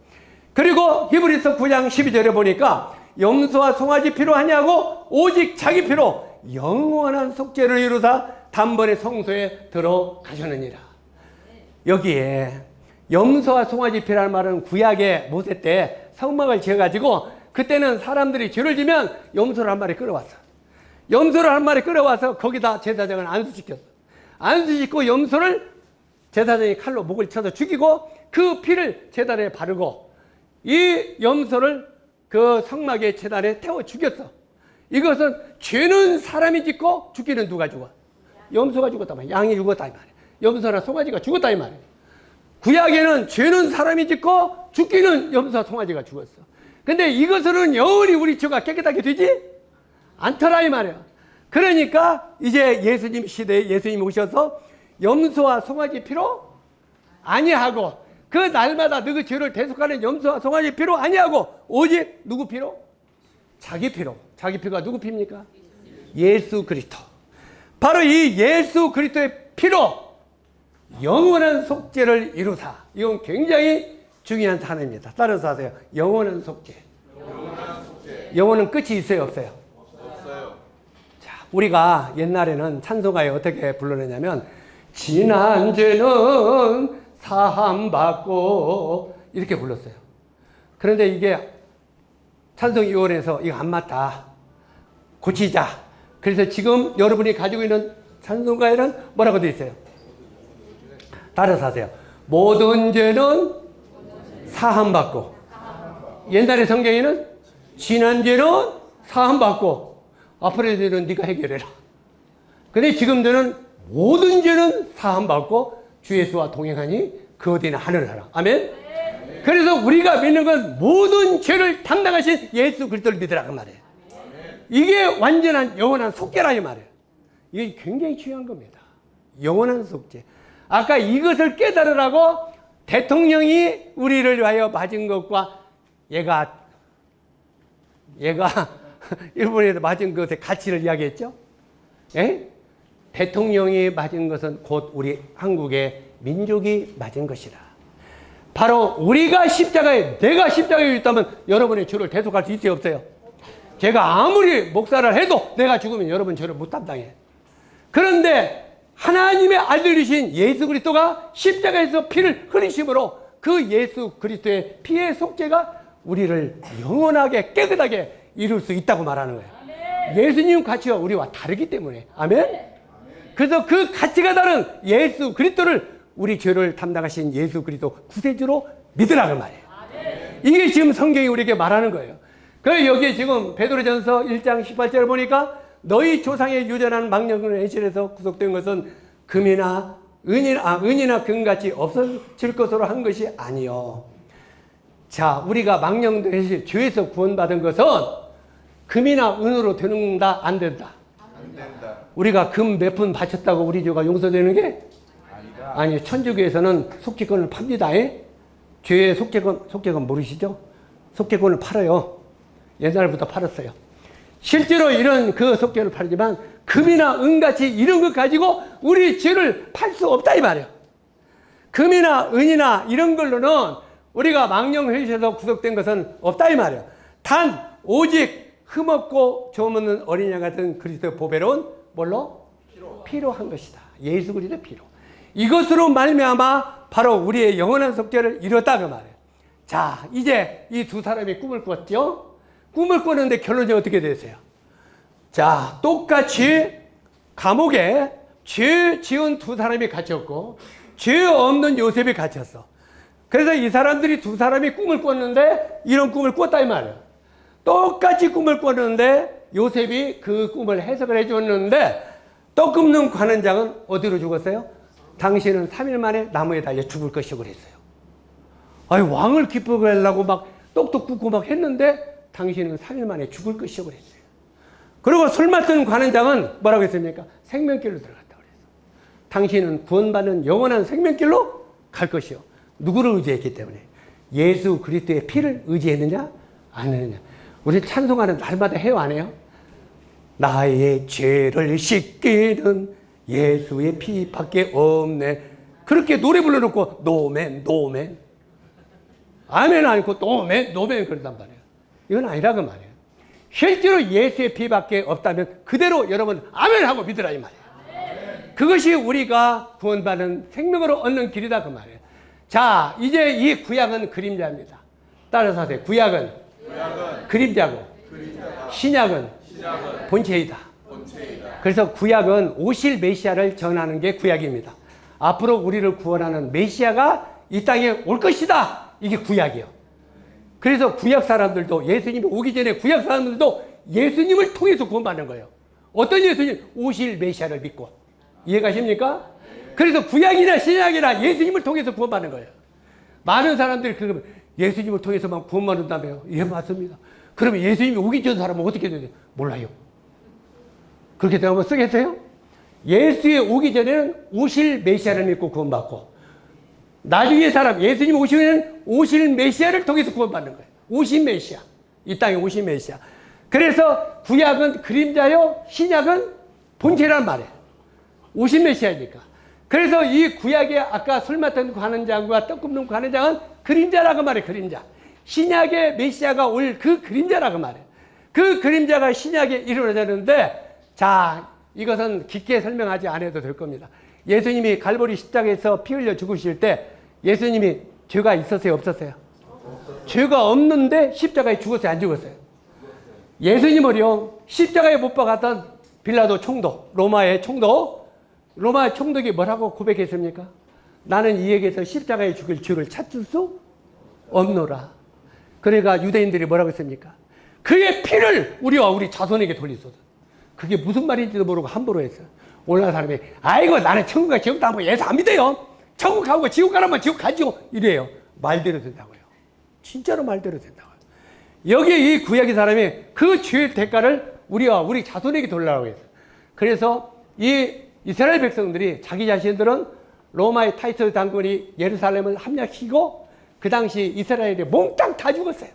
그리고 히브리서 9장 12절에 보니까 염소와 송아지 피로 하냐고 오직 자기 피로 영원한 속죄를 이루사 단번에 성소에 들어가셨느니라. 여기에 염소와 송아지 피라는 말은 구약의 모세 때 성막을 지어가지고 그때는 사람들이 죄를 지면 염소를 한 마리 끌어왔어. 염소를 한 마리 끌어와서 거기다 제사장을 안수시켰어. 안수시키고 염소를 제사장이 칼로 목을 쳐서 죽이고 그 피를 제단에 바르고 이 염소를 그 성막의 제단에 태워 죽였어. 이것은 죄는 사람이 짓고 죽기는 누가 죽어? 염소가 죽었다 말이야. 양이 죽었다 이 말이야. 염소나 송아지가 죽었다 이 말이야. 구약에는 죄는 사람이 짓고 죽기는 염소와 송아지가 죽었어. 근데 이것으로는 영원히 우리 죄가 깨끗하게 되지 않더라 이 말이야. 그러니까 이제 예수님 시대에 예수님이 오셔서 염소와 송아지 피로 아니하고 그 날마다 너희 죄를 대속하는 염소와 송아지 피로 아니하고 오직 누구 피로? 자기 피로. 자기 피가 누구 피입니까? 예수 그리스도. 바로 이 예수 그리스도의 피로 영원한 속죄를 이루사. 이건 굉장히 중요한 단어입니다. 따라서 하세요. 영원한 속죄. 영원은 끝이 있어요, 없어요? 없어요. 자, 우리가 옛날에는 찬송가에 어떻게 불러내냐면 지난 죄는 사함받고 이렇게 불렀어요. 그런데 이게 찬송위원회에서 이거 안 맞다. 고치자. 그래서 지금 여러분이 가지고 있는 찬송가에는 뭐라고 되어 있어요? 따라서 하세요. 모든 죄는 사함받고. 옛날의 성경에는 지난 죄는 사함받고 앞으로의 죄는 네가 해결해라. 근데 지금 죄는 모든 죄는 사함받고 주 예수와 동행하니 그 어디나 하늘을 하라. 아멘? 그래서 우리가 믿는 건 모든 죄를 담당하신 예수 그리스도를 믿으라 그 말이에요. 이게 완전한 영원한 속죄라 이 말이에요. 이게 굉장히 중요한 겁니다. 영원한 속죄. 아까 이것을 깨달으라고 대통령이 우리를 위하여 맞은 것과 얘가 일본에서 맞은 것의 가치를 이야기했죠. 예? 대통령이 맞은 것은 곧 우리 한국의 민족이 맞은 것이라. 바로 우리가 십자가에, 내가 십자가에 있다면 여러분의 죄를 대속할 수 있어요, 없어요? 제가 아무리 목사를 해도 내가 죽으면 여러분 죄를 못 담당해. 그런데 하나님의 아들이신 예수 그리스도가 십자가에서 피를 흘리심으로 그 예수 그리스도의 피의 속죄가 우리를 영원하게 깨끗하게 이룰 수 있다고 말하는 거예요. 예수님 가치와 우리와 다르기 때문에. 아멘? 그래서 그 가치가 다른 예수 그리스도를 우리 죄를 담당하신 예수 그리스도 구세주로 믿으라 그 말이에요. 이게 지금 성경이 우리에게 말하는 거예요. 그래서 여기 지금 베드로전서 1장 18절을 보니까 너희 조상의 유전한 망령의 행실에서 구속된 것은 금이나 은이나 금같이 없어질 것으로 한 것이 아니요. 자, 우리가 망령된 행실, 죄에서 구원받은 것은 금이나 은으로 되는다, 안 된다? 안 된다. 우리가 금 몇 푼 바쳤다고 우리 죄가 용서되는 게? 아니다. 아니, 천주교에서는 속죄권을 팝니다. 죄의 속죄권 모르시죠? 속죄권을 팔아요. 옛날부터 팔았어요. 실제로 이런 그 속죄를 팔지만 금이나 은같이 이런 것 가지고 우리 죄를 팔 수 없다 이 말이에요. 금이나 은이나 이런 걸로는 우리가 망령회시에서 구속된 것은 없다 이 말이에요. 단 오직 흠없고 조없는 어린 양 같은 그리스도의 보배로운 뭘로? 피로 한 것이다. 예수 그리스도의 피로. 이것으로 말미암아 바로 우리의 영원한 속죄를 이뤘다 그 말이에요. 자, 이제 이 두 사람이 꿈을 꿨죠? 꿈을 꿨는데 결론이 어떻게 되세요? 자, 똑같이 감옥에 죄 지은 두 사람이 갇혔고 죄 없는 요셉이 갇혔어. 그래서 이 사람들이 두 사람이 꿈을 꿨는데 이런 꿈을 꿨다 이 말이에요. 똑같이 꿈을 꿨는데 요셉이 그 꿈을 해석을 해줬는데 떡 굽는 관원장은 어디로 죽었어요? 당신은 3일 만에 나무에 달려 죽을 것이고 그랬어요. 아니, 왕을 기쁘게 하려고 막 떡도 굽고 막 했는데 당신은 3일 만에 죽을 것이고 그랬어요. 그리고 술 맡은 관원장은 뭐라고 했습니까? 생명길로 들어갔다 그랬어요. 당신은 구원받는 영원한 생명길로 갈 것이요. 누구를 의지했기 때문에? 예수 그리스도의 피를 의지했느냐? 안 했느냐? 우리 찬송하는 날마다 해요, 안 해요? 나의 죄를 씻기는 예수의 피밖에 없네. 그렇게 노래 불러놓고 노맨 아멘 않고 노맨 그런단 말이에요. 이건 아니라 그 말이에요. 실제로 예수의 피밖에 없다면 그대로 여러분 아멘 하고 믿으라 이 말이에요. 그것이 우리가 구원받는 생명으로 얻는 길이다 그 말이에요. 자, 이제 이 구약은 그림자입니다. 따라서 하세요. 구약은 그림자고 신약은 본체이다. 그래서 구약은 오실 메시아를 전하는 게 구약입니다. 앞으로 우리를 구원하는 메시아가 이 땅에 올 것이다. 이게 구약이에요. 그래서 구약 사람들도 예수님이 오기 전에 구약 사람들도 예수님을 통해서 구원받는 거예요. 어떤 예수님? 오실 메시아를 믿고. 이해가십니까? 그래서 구약이나 신약이나 예수님을 통해서 구원받는 거예요. 많은 사람들이 그러면 예수님을 통해서만 구원받는다며요. 예, 맞습니다. 그러면 예수님이 오기 전 사람은 어떻게 되죠? 몰라요. 그렇게 되면 쓰겠어요? 예수의 오기 전에는 오실 메시아를 믿고 구원받고 나중에 사람, 예수님 오시면 오실 메시아를 통해서 구원받는 거예요. 오신 메시아. 이 땅에 오신 메시아. 그래서 구약은 그림자요, 신약은 본체란 말이에요. 50메시아니까. 그래서 이 구약의 아까 술 맡은 관원장과 떡 굽는 관원장은 그림자라고 말해, 그림자. 신약의 메시아가 올 그 그림자라고 말해. 그 그림자가 신약에 이루어졌는데, 자, 이것은 깊게 설명하지 않아도 될 겁니다. 예수님이 갈보리 십자가에서 피 흘려 죽으실 때 예수님이 죄가 있었어요, 없었어요? 죄가 없는데 십자가에 죽었어요, 안 죽었어요? 예수님을요, 십자가에 못 박았던 빌라도 총독, 로마의 총독이 뭐라고 고백했습니까? 나는 이에게서 십자가에 죽일 죄를 찾을 수 없노라. 그러니까 유대인들이 뭐라고 했습니까? 그의 피를 우리와 우리 자손에게 돌리소서. 그게 무슨 말인지도 모르고 함부로 했어요. 오늘날 사람이 아이고 나는 천국과 지옥도 안 보고 예수 안 믿어요. 천국 가고 지옥 가라면 지옥 가지요. 이래요. 말대로 된다고요. 진짜로 말대로 된다고요. 여기에 이 구약의 사람이 그 죄의 대가를 우리와 우리 자손에게 돌리라고 했어요. 그래서 이 이스라엘 백성들이 자기 자신들은 로마의 타이처 장군이 예루살렘을 함락시키고 그 당시 이스라엘이 몽땅 다 죽었어요.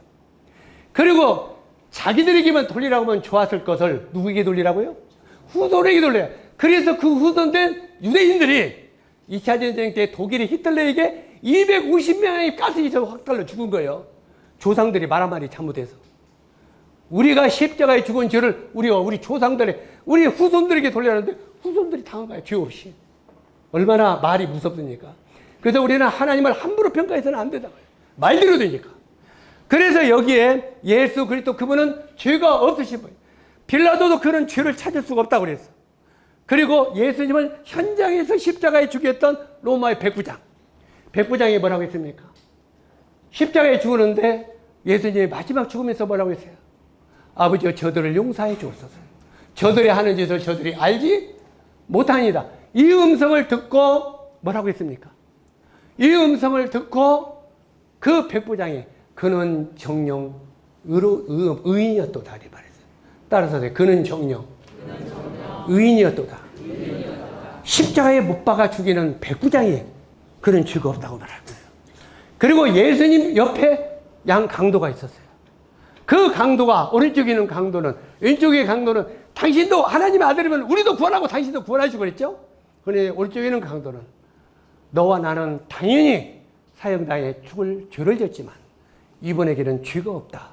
그리고 자기들에게만 돌리라고 하면 좋았을 것을 누구에게 돌리라고요? 후손에게 돌려요. 그래서 그 후손된 유대인들이 2차 전쟁 때 독일의 히틀러에게 250명의 가스기사로 확달로 죽은 거예요. 조상들이 말 한마디 잘못해서. 우리가 십자가에 죽은 죄를 우리와 우리 조상들의, 우리 후손들에게 돌려놨는데 후손들이 당한 거예요. 죄 없이. 얼마나 말이 무섭습니까? 그래서 우리는 하나님을 함부로 평가해서는 안 된다고요. 말대로 되니까. 그래서 여기에 예수 그리스도 그분은 죄가 없으신 분이에요. 빌라도도 그런 죄를 찾을 수가 없다고 그랬어. 그리고 예수님은 현장에서 십자가에 죽였던 로마의 백부장. 백부장이 뭐라고 했습니까? 십자가에 죽었는데 예수님이 마지막 죽으면서 뭐라고 했어요? 아버지여 저들을 용서해 주옵소서. 저들이 하는 짓을 저들이 알지 못하니라. 이 음성을 듣고 뭐라고 했습니까? 이 음성을 듣고 그 백부장이 그는 정령 의인이었도다 말했어요. 따라서 그는 정령 의인이었도다. 십자가에 못 박아 죽이는 백부장이 그는 죄가 없다고 말하는 거예요. 그리고 예수님 옆에 양 강도가 있었어요. 그 강도가 오른쪽에 있는 강도는, 왼쪽의 강도는 당신도 하나님의 아들이면 우리도 구원하고 당신도 구원하시고 그랬죠? 그런데 오른쪽에 있는 강도는 너와 나는 당연히 사형당해 죽을 죄를 졌지만 이분에게는 죄가 없다.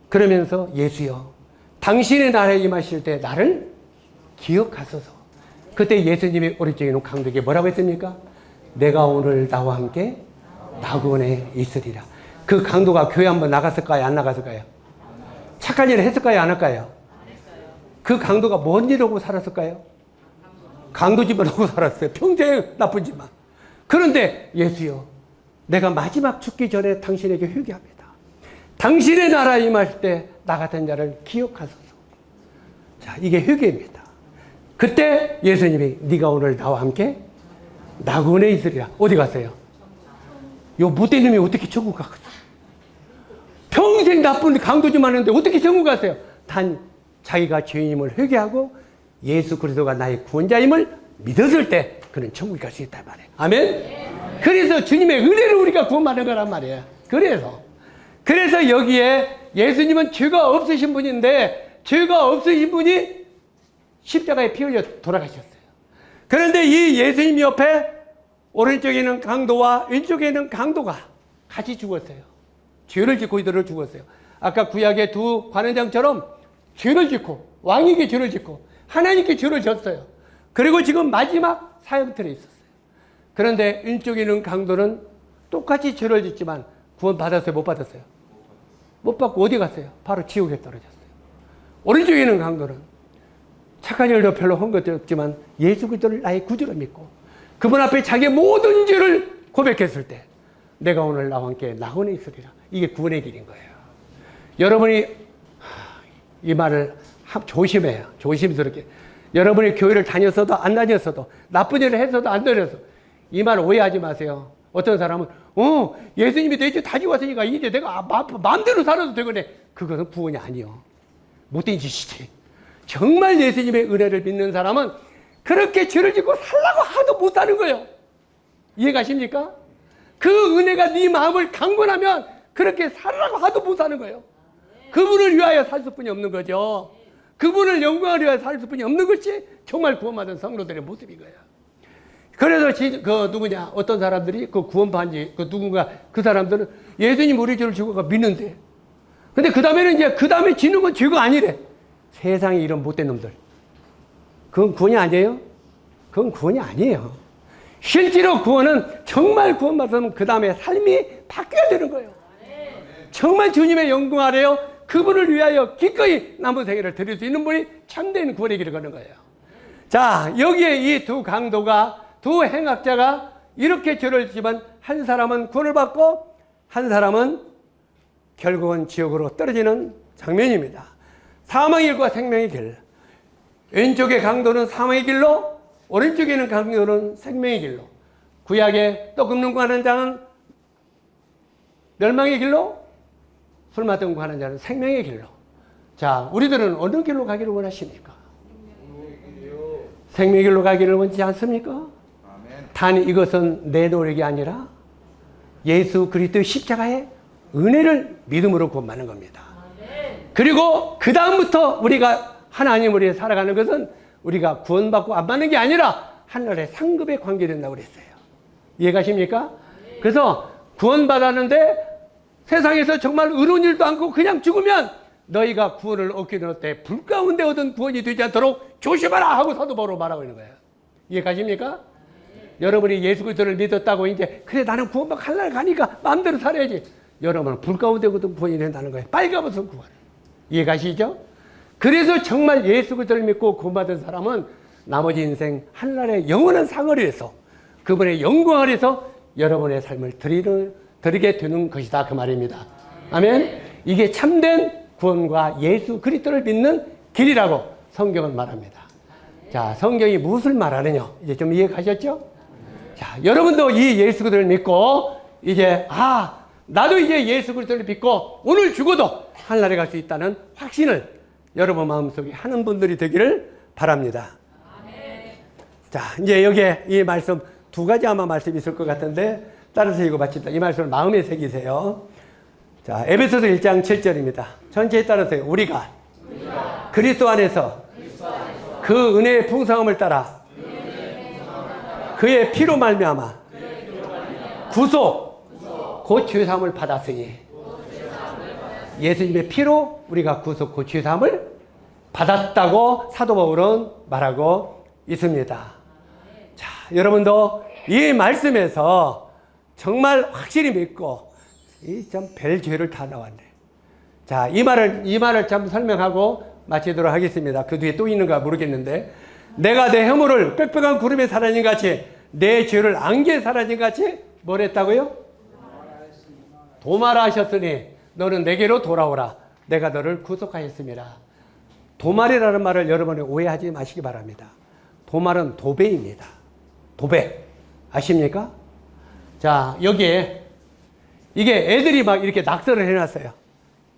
그러면서 예수여 당신의 나라에 임하실 때 나를 기억하소서. 그때 예수님이 오른쪽에 있는 강도에게 뭐라고 했습니까? 내가 오늘 나와 함께 낙원에 있으리라. 그 강도가 교회 한번 나갔을까요? 안 나갔을까요? 착한 일을 했을까요? 안 할까요? 그 강도가 뭔 일을 하고 살았을까요? 강도짓만 하고 살았어요. 평생 나쁜 짓만. 그런데 예수여 내가 마지막 죽기 전에 당신에게 회개합니다. 당신의 나라에 임할 때 나 같은 자를 기억하소서. 자, 이게 회개입니다. 그때 예수님이 네가 오늘 나와 함께 낙원에 있으리라. 어디 갔어요? 요 못된 놈이 어떻게 천국 갔어요? 평생 나쁜 강도짓만 했는데 어떻게 천국 갔어요? 단 자기가 죄인임을 회개하고 예수 그리스도가 나의 구원자임을 믿었을 때 그는 천국에 갈 수 있단 말이에요. 아멘? 그래서 주님의 은혜를 우리가 구원받는 거란 말이에요. 그래서 여기에 예수님은 죄가 없으신 분인데 죄가 없으신 분이 십자가에 피 흘려 돌아가셨어요. 그런데 이 예수님 옆에 오른쪽에 있는 강도와 왼쪽에 있는 강도가 같이 죽었어요. 죄를 짓고 이들을 죽었어요. 아까 구약의 두 관원장처럼 죄를 짓고 왕에게 죄를 짓고 하나님께 죄를 졌어요. 그리고 지금 마지막 사형틀에 있었어요. 그런데 왼쪽에 있는 강도는 똑같이 죄를 짓지만 구원 받았어요? 못 받았어요? 못 받고 어디 갔어요? 바로 지옥에 떨어졌어요. 오른쪽에 있는 강도는 착한 일도 별로 한 것도 없지만 예수 그리스도를 나의 구주로 믿고 그분 앞에 자기의 모든 죄를 고백했을 때 내가 오늘 나와 함께 낙원에 있으리라. 이게 구원의 길인 거예요. 여러분이 이 말을 조심해요. 조심스럽게. 여러분이 교회를 다녔어도 안 다녔어도 나쁜 일을 했어도 안 다녔어도 이 말 오해하지 마세요. 어떤 사람은 예수님이 내 죄 다 지웠으니까 이제 내가 마음대로 살아도 되겠네. 그것은 구원이 아니요. 못된 짓이지. 정말 예수님의 은혜를 믿는 사람은 그렇게 죄를 짓고 살라고 하도 못 사는 거예요. 이해가십니까? 그 은혜가 네 마음을 강권하면 그렇게 살라고 하도 못 사는 거예요. 그분을 위하여 살 수뿐이 없는 거죠. 그분을 영광하려 위하여 살 수뿐이 없는 것이 정말 구원받은 성도들의 모습인 거예요. 그래서 어떤 사람들이 그 구원받은 누군가 그 사람들은 예수님 우리 죄를 지고 믿는데, 근데 그 다음에 지는 건 죄가 아니래. 세상에 이런 못된 놈들. 그건 구원이 아니에요? 그건 구원이 아니에요. 실제로 구원은 정말 구원받으면 그 다음에 삶이 바뀌어야 되는 거예요. 정말 주님의 영광 아래요 그분을 위하여 기꺼이 남은 생애를 드릴 수 있는 분이 참된 구원의 길을 걷는 거예요. 자, 여기에 이 두 강도가, 두 행악자가 이렇게 죄를 지지만 한 사람은 구원을 받고 한 사람은 결국은 지옥으로 떨어지는 장면입니다. 사망의 길과 생명의 길. 왼쪽의 강도는 사망의 길로, 오른쪽에 있는 강도는 생명의 길로. 구약에 떡 굽는 구하는 자는 멸망의 길로, 술 마시는 구하는 자는 생명의 길로. 자, 우리들은 어느 길로 가기를 원하십니까? 생명의 길로 가기를 원치 않습니까? 단 이것은 내 노력이 아니라 예수 그리스도의 십자가의 은혜를 믿음으로 구원받는 겁니다. 그리고 그 다음부터 우리가 하나님을 위해 살아가는 것은 우리가 구원받고 안 받는 게 아니라 하늘의 상급에 관계된다고 그랬어요. 이해가십니까? 그래서 구원받았는데 세상에서 정말 의로운 일도 않고 그냥 죽으면 너희가 구원을 얻게 될 때 불 가운데 얻은 구원이 되지 않도록 조심하라 하고 사도 바울은 말하고 있는 거예요. 이해가십니까? 여러분이 예수 그리스도를 믿었다고 이제 그래 나는 구원받고 하늘에 가니까 마음대로 살아야지. 여러분은 불 가운데 얻은 구원이 된다는 거예요. 빨가벗은 구원. 이해가시죠? 그래서 정말 예수 그리스도를 믿고 구원받은 사람은 나머지 인생 하늘나라의 영원한 상을 위해서 그분의 영광을 위해서 여러분의 삶을 드리게 되는 것이다 그 말입니다. 아멘. 이게 참된 구원과 예수 그리스도를 믿는 길이라고 성경은 말합니다. 자, 성경이 무엇을 말하느냐 이제 좀 이해가셨죠? 자, 여러분도 이 예수 그리스도를 믿고 이제 나도 이제 예수 그리스도를 믿고 오늘 죽어도 하늘나라에 갈 수 있다는 확신을 여러분 마음속에 하는 분들이 되기를 바랍니다. 자, 이제 여기에 이 말씀 두 가지 아마 말씀이 있을 것 같은데 따라서 읽어 마칩니다. 이 말씀을 마음에 새기세요. 자, 에베소서 1장 7절입니다. 전체에 따라서요. 우리가 그리스도 안에서 그 은혜의 풍성함을 따라 그의 피로 말미암아 구속 곧 죄사함을 받았으니 예수님의 피로 우리가 구속 곧 죄사함을 받았다고 사도 바울은 말하고 있습니다. 자, 여러분도 이 말씀에서 정말 확실히 믿고 이 참 별 죄를 다 나왔네. 자, 이 말을 참 설명하고 마치도록 하겠습니다. 그 뒤에 또 있는가 모르겠는데 내가 내 허물을 빽빽한 구름에 사라진 같이 내 죄를 안개에 사라진 같이 뭘 했다고요? 도말하셨으니 너는 내게로 돌아오라. 내가 너를 구속하였습니다. 도말이라는 말을 여러분이 오해하지 마시기 바랍니다. 도말은 도배입니다. 도배. 아십니까? 자, 여기에 이게 애들이 막 이렇게 낙서를 해놨어요.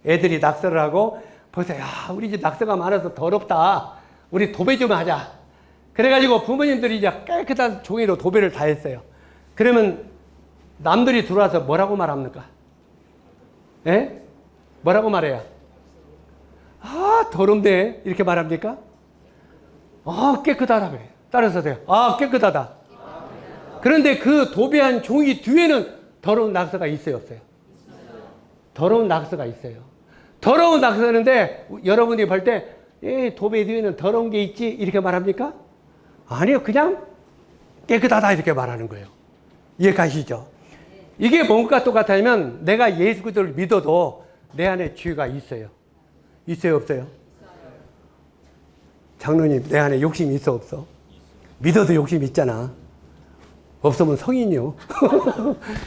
애들이 낙서를 하고 벌써 우리 집 낙서가 많아서 더럽다. 우리 도배 좀 하자. 그래가지고 부모님들이 이제 깨끗한 종이로 도배를 다 했어요. 그러면 남들이 들어와서 뭐라고 말합니까? 예? 뭐라고 말해요? 더럽네. 이렇게 말합니까? 깨끗하다 그래요. 따라서 돼요. 깨끗하다. 그런데 그 도배한 종이 뒤에는 더러운 낙서가 있어요, 없어요? 더러운 낙서가 있어요. 더러운 낙서인데 여러분이 볼 때 도배 뒤에는 더러운 게 있지 이렇게 말합니까? 아니요. 그냥 깨끗하다 이렇게 말하는 거예요. 이해가시죠? 이게 뭔가 똑같으면 내가 예수 그리스도를 믿어도 내 안에 죄가 있어요. 있어요, 없어요? 장로님, 내 안에 욕심이 있어, 없어? 믿어도 욕심 있잖아. 없으면 성인이요.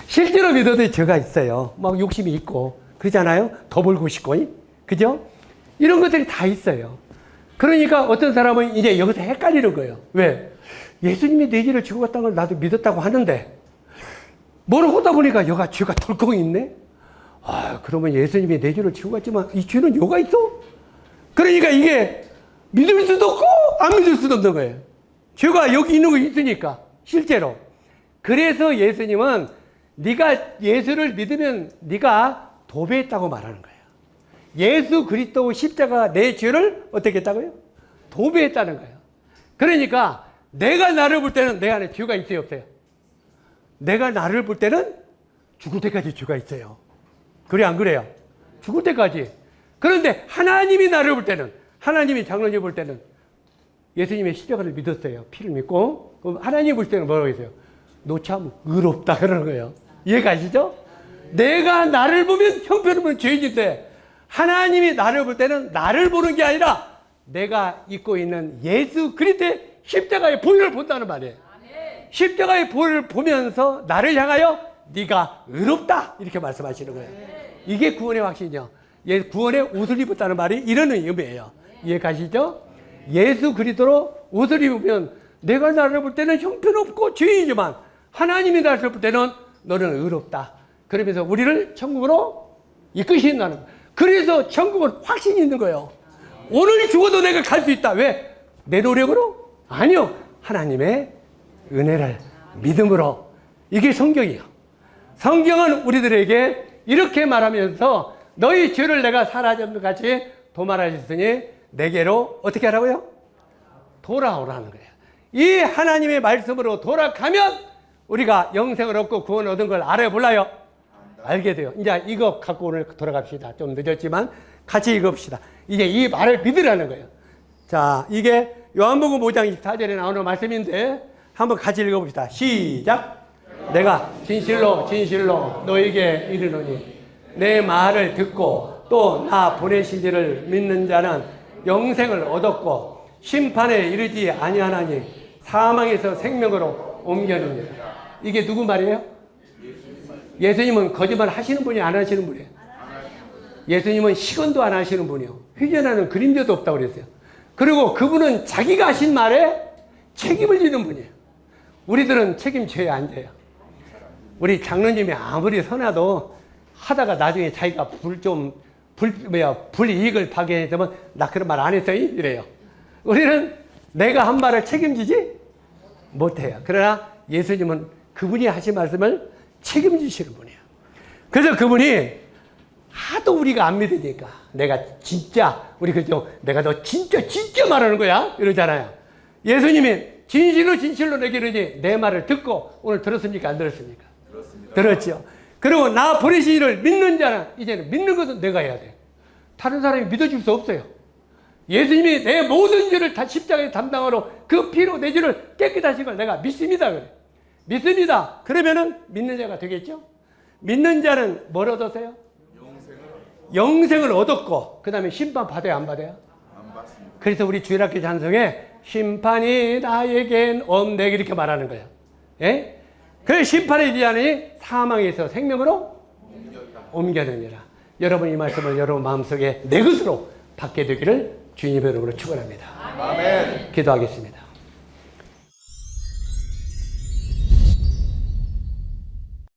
실제로 믿어도 죄가 있어요. 막 욕심이 있고. 그러잖아요? 더 벌고 싶고. 그죠? 이런 것들이 다 있어요. 그러니까 어떤 사람은 이제 여기서 헷갈리는 거예요. 왜? 예수님이 내 죄를 지고 갔다는 걸 나도 믿었다고 하는데 뭘 하다 보니까 여가 죄가 덜컥 있네? 그러면 예수님이 내 죄를 지고 갔지만 이 죄는 여가 있어? 그러니까 이게 믿을 수도 없고 안 믿을 수도 없는 거예요. 죄가 여기 있는 거 있으니까 실제로. 그래서 예수님은 네가 예수를 믿으면 네가 도배했다고 말하는 거예요. 예수 그리스도 십자가 내 죄를 어떻게 했다고요? 도배했다는 거예요. 그러니까 내가 나를 볼 때는 내 안에 죄가 있어요, 없어요? 내가 나를 볼 때는 죽을 때까지 죄가 있어요. 그래 안 그래요? 죽을 때까지. 그런데 하나님이 나를 볼 때는, 하나님이 장로님 볼 때는 예수님의 십자가를 믿었어요. 피를 믿고. 그럼 하나님 볼 때는 뭐라고 했어요? 너 참 의롭다 그러는 거예요. 이해가시죠? 내가 나를 보면 형편없는 죄인인데 하나님이 나를 볼 때는 나를 보는 게 아니라 내가 입고 있는 예수 그리스도의 십자가의 보혈을 본다는 말이에요. 십자가의 보혈을 보면서 나를 향하여 네가 의롭다 이렇게 말씀하시는 거예요. 이게 구원의 확신이죠. 구원의 옷을 입었다는 말이 이런 의미예요. 이해가시죠? 예수 그리스도로 옷을 입으면 내가 나를 볼 때는 형편없고 죄인이지만 하나님이 나를 볼 때는 너는 의롭다. 그러면서 우리를 천국으로 이끄신다는 거예요. 그래서 천국은 확신이 있는 거예요. 오늘 죽어도 내가 갈 수 있다. 왜? 내 노력으로? 아니요. 하나님의 은혜를 믿음으로. 이게 성경이에요. 성경은 우리들에게 이렇게 말하면서 너희 죄를 내가 사라짐과 같이 도말하셨으니 내게로 어떻게 하라고요? 돌아오라는 거예요. 이 하나님의 말씀으로 돌아가면 우리가 영생을 얻고 구원을 얻은 걸 알아요, 몰라요? 알게 돼요. 이제 이거 갖고 오늘 돌아갑시다. 좀 늦었지만 같이 읽읍시다. 이제 이 말을 믿으라는 거예요. 자, 이게 요한복음 5장 24절에 나오는 말씀인데 한번 같이 읽어봅시다. 시작. 내가 진실로 진실로 너에게 이르노니 내 말을 듣고 또 나 보내신 이를 믿는 자는 영생을 얻었고 심판에 이르지 아니하나니 사망에서 생명으로 옮겨느니라. 이게 누구 말이에요? 예수님은 거짓말 하시는 분이 안 하시는 분이에요. 예수님은 시건도 안 하시는 분이에요. 휘전하는 그림자도 없다고 그랬어요. 그리고 그분은 자기가 하신 말에 책임을 지는 분이에요. 우리들은 책임져야 안 돼요. 우리 장로님이 아무리 선하도 하다가 나중에 자기가 불이익을 발견했으면 나 그런 말 안 했어요? 이래요. 우리는 내가 한 말을 책임지지 못해요. 그러나 예수님은 그분이 하신 말씀을 책임지시는 분이에요. 그래서 그분이 하도 우리가 안 믿으니까 내가 진짜 우리 그죠? 내가 너 진짜 말하는 거야 이러잖아요. 예수님이 진실로 진실로 내게 이르니 내 말을 듣고 오늘 들었습니까? 안 들었습니까? 들었죠. 그리고 나 보내신 이를 믿는 자는 이제는 믿는 것은 내가 해야 돼. 다른 사람이 믿어줄 수 없어요. 예수님이 내 모든 죄를 다 십자가에 담당하러 그 피로 내 죄를 깨끗이 하신 걸 내가 믿습니다. 그래. 믿습니다. 그러면은 믿는 자가 되겠죠? 믿는 자는 뭘 얻었어요? 영생을 얻었고 그 다음에 심판 받아요? 안 받아요? 안 받습니다. 그래서 우리 주일학교 찬송에 심판이 나에겐 없네 이렇게 말하는 거예요. 예? 그래서 심판에 대하니 사망에서 생명으로 옮겨느니라. 여러분 이 말씀을 여러분 마음속에 내 것으로 받게 되기를 주님의 이름으로 축원합니다. 아멘. 기도하겠습니다.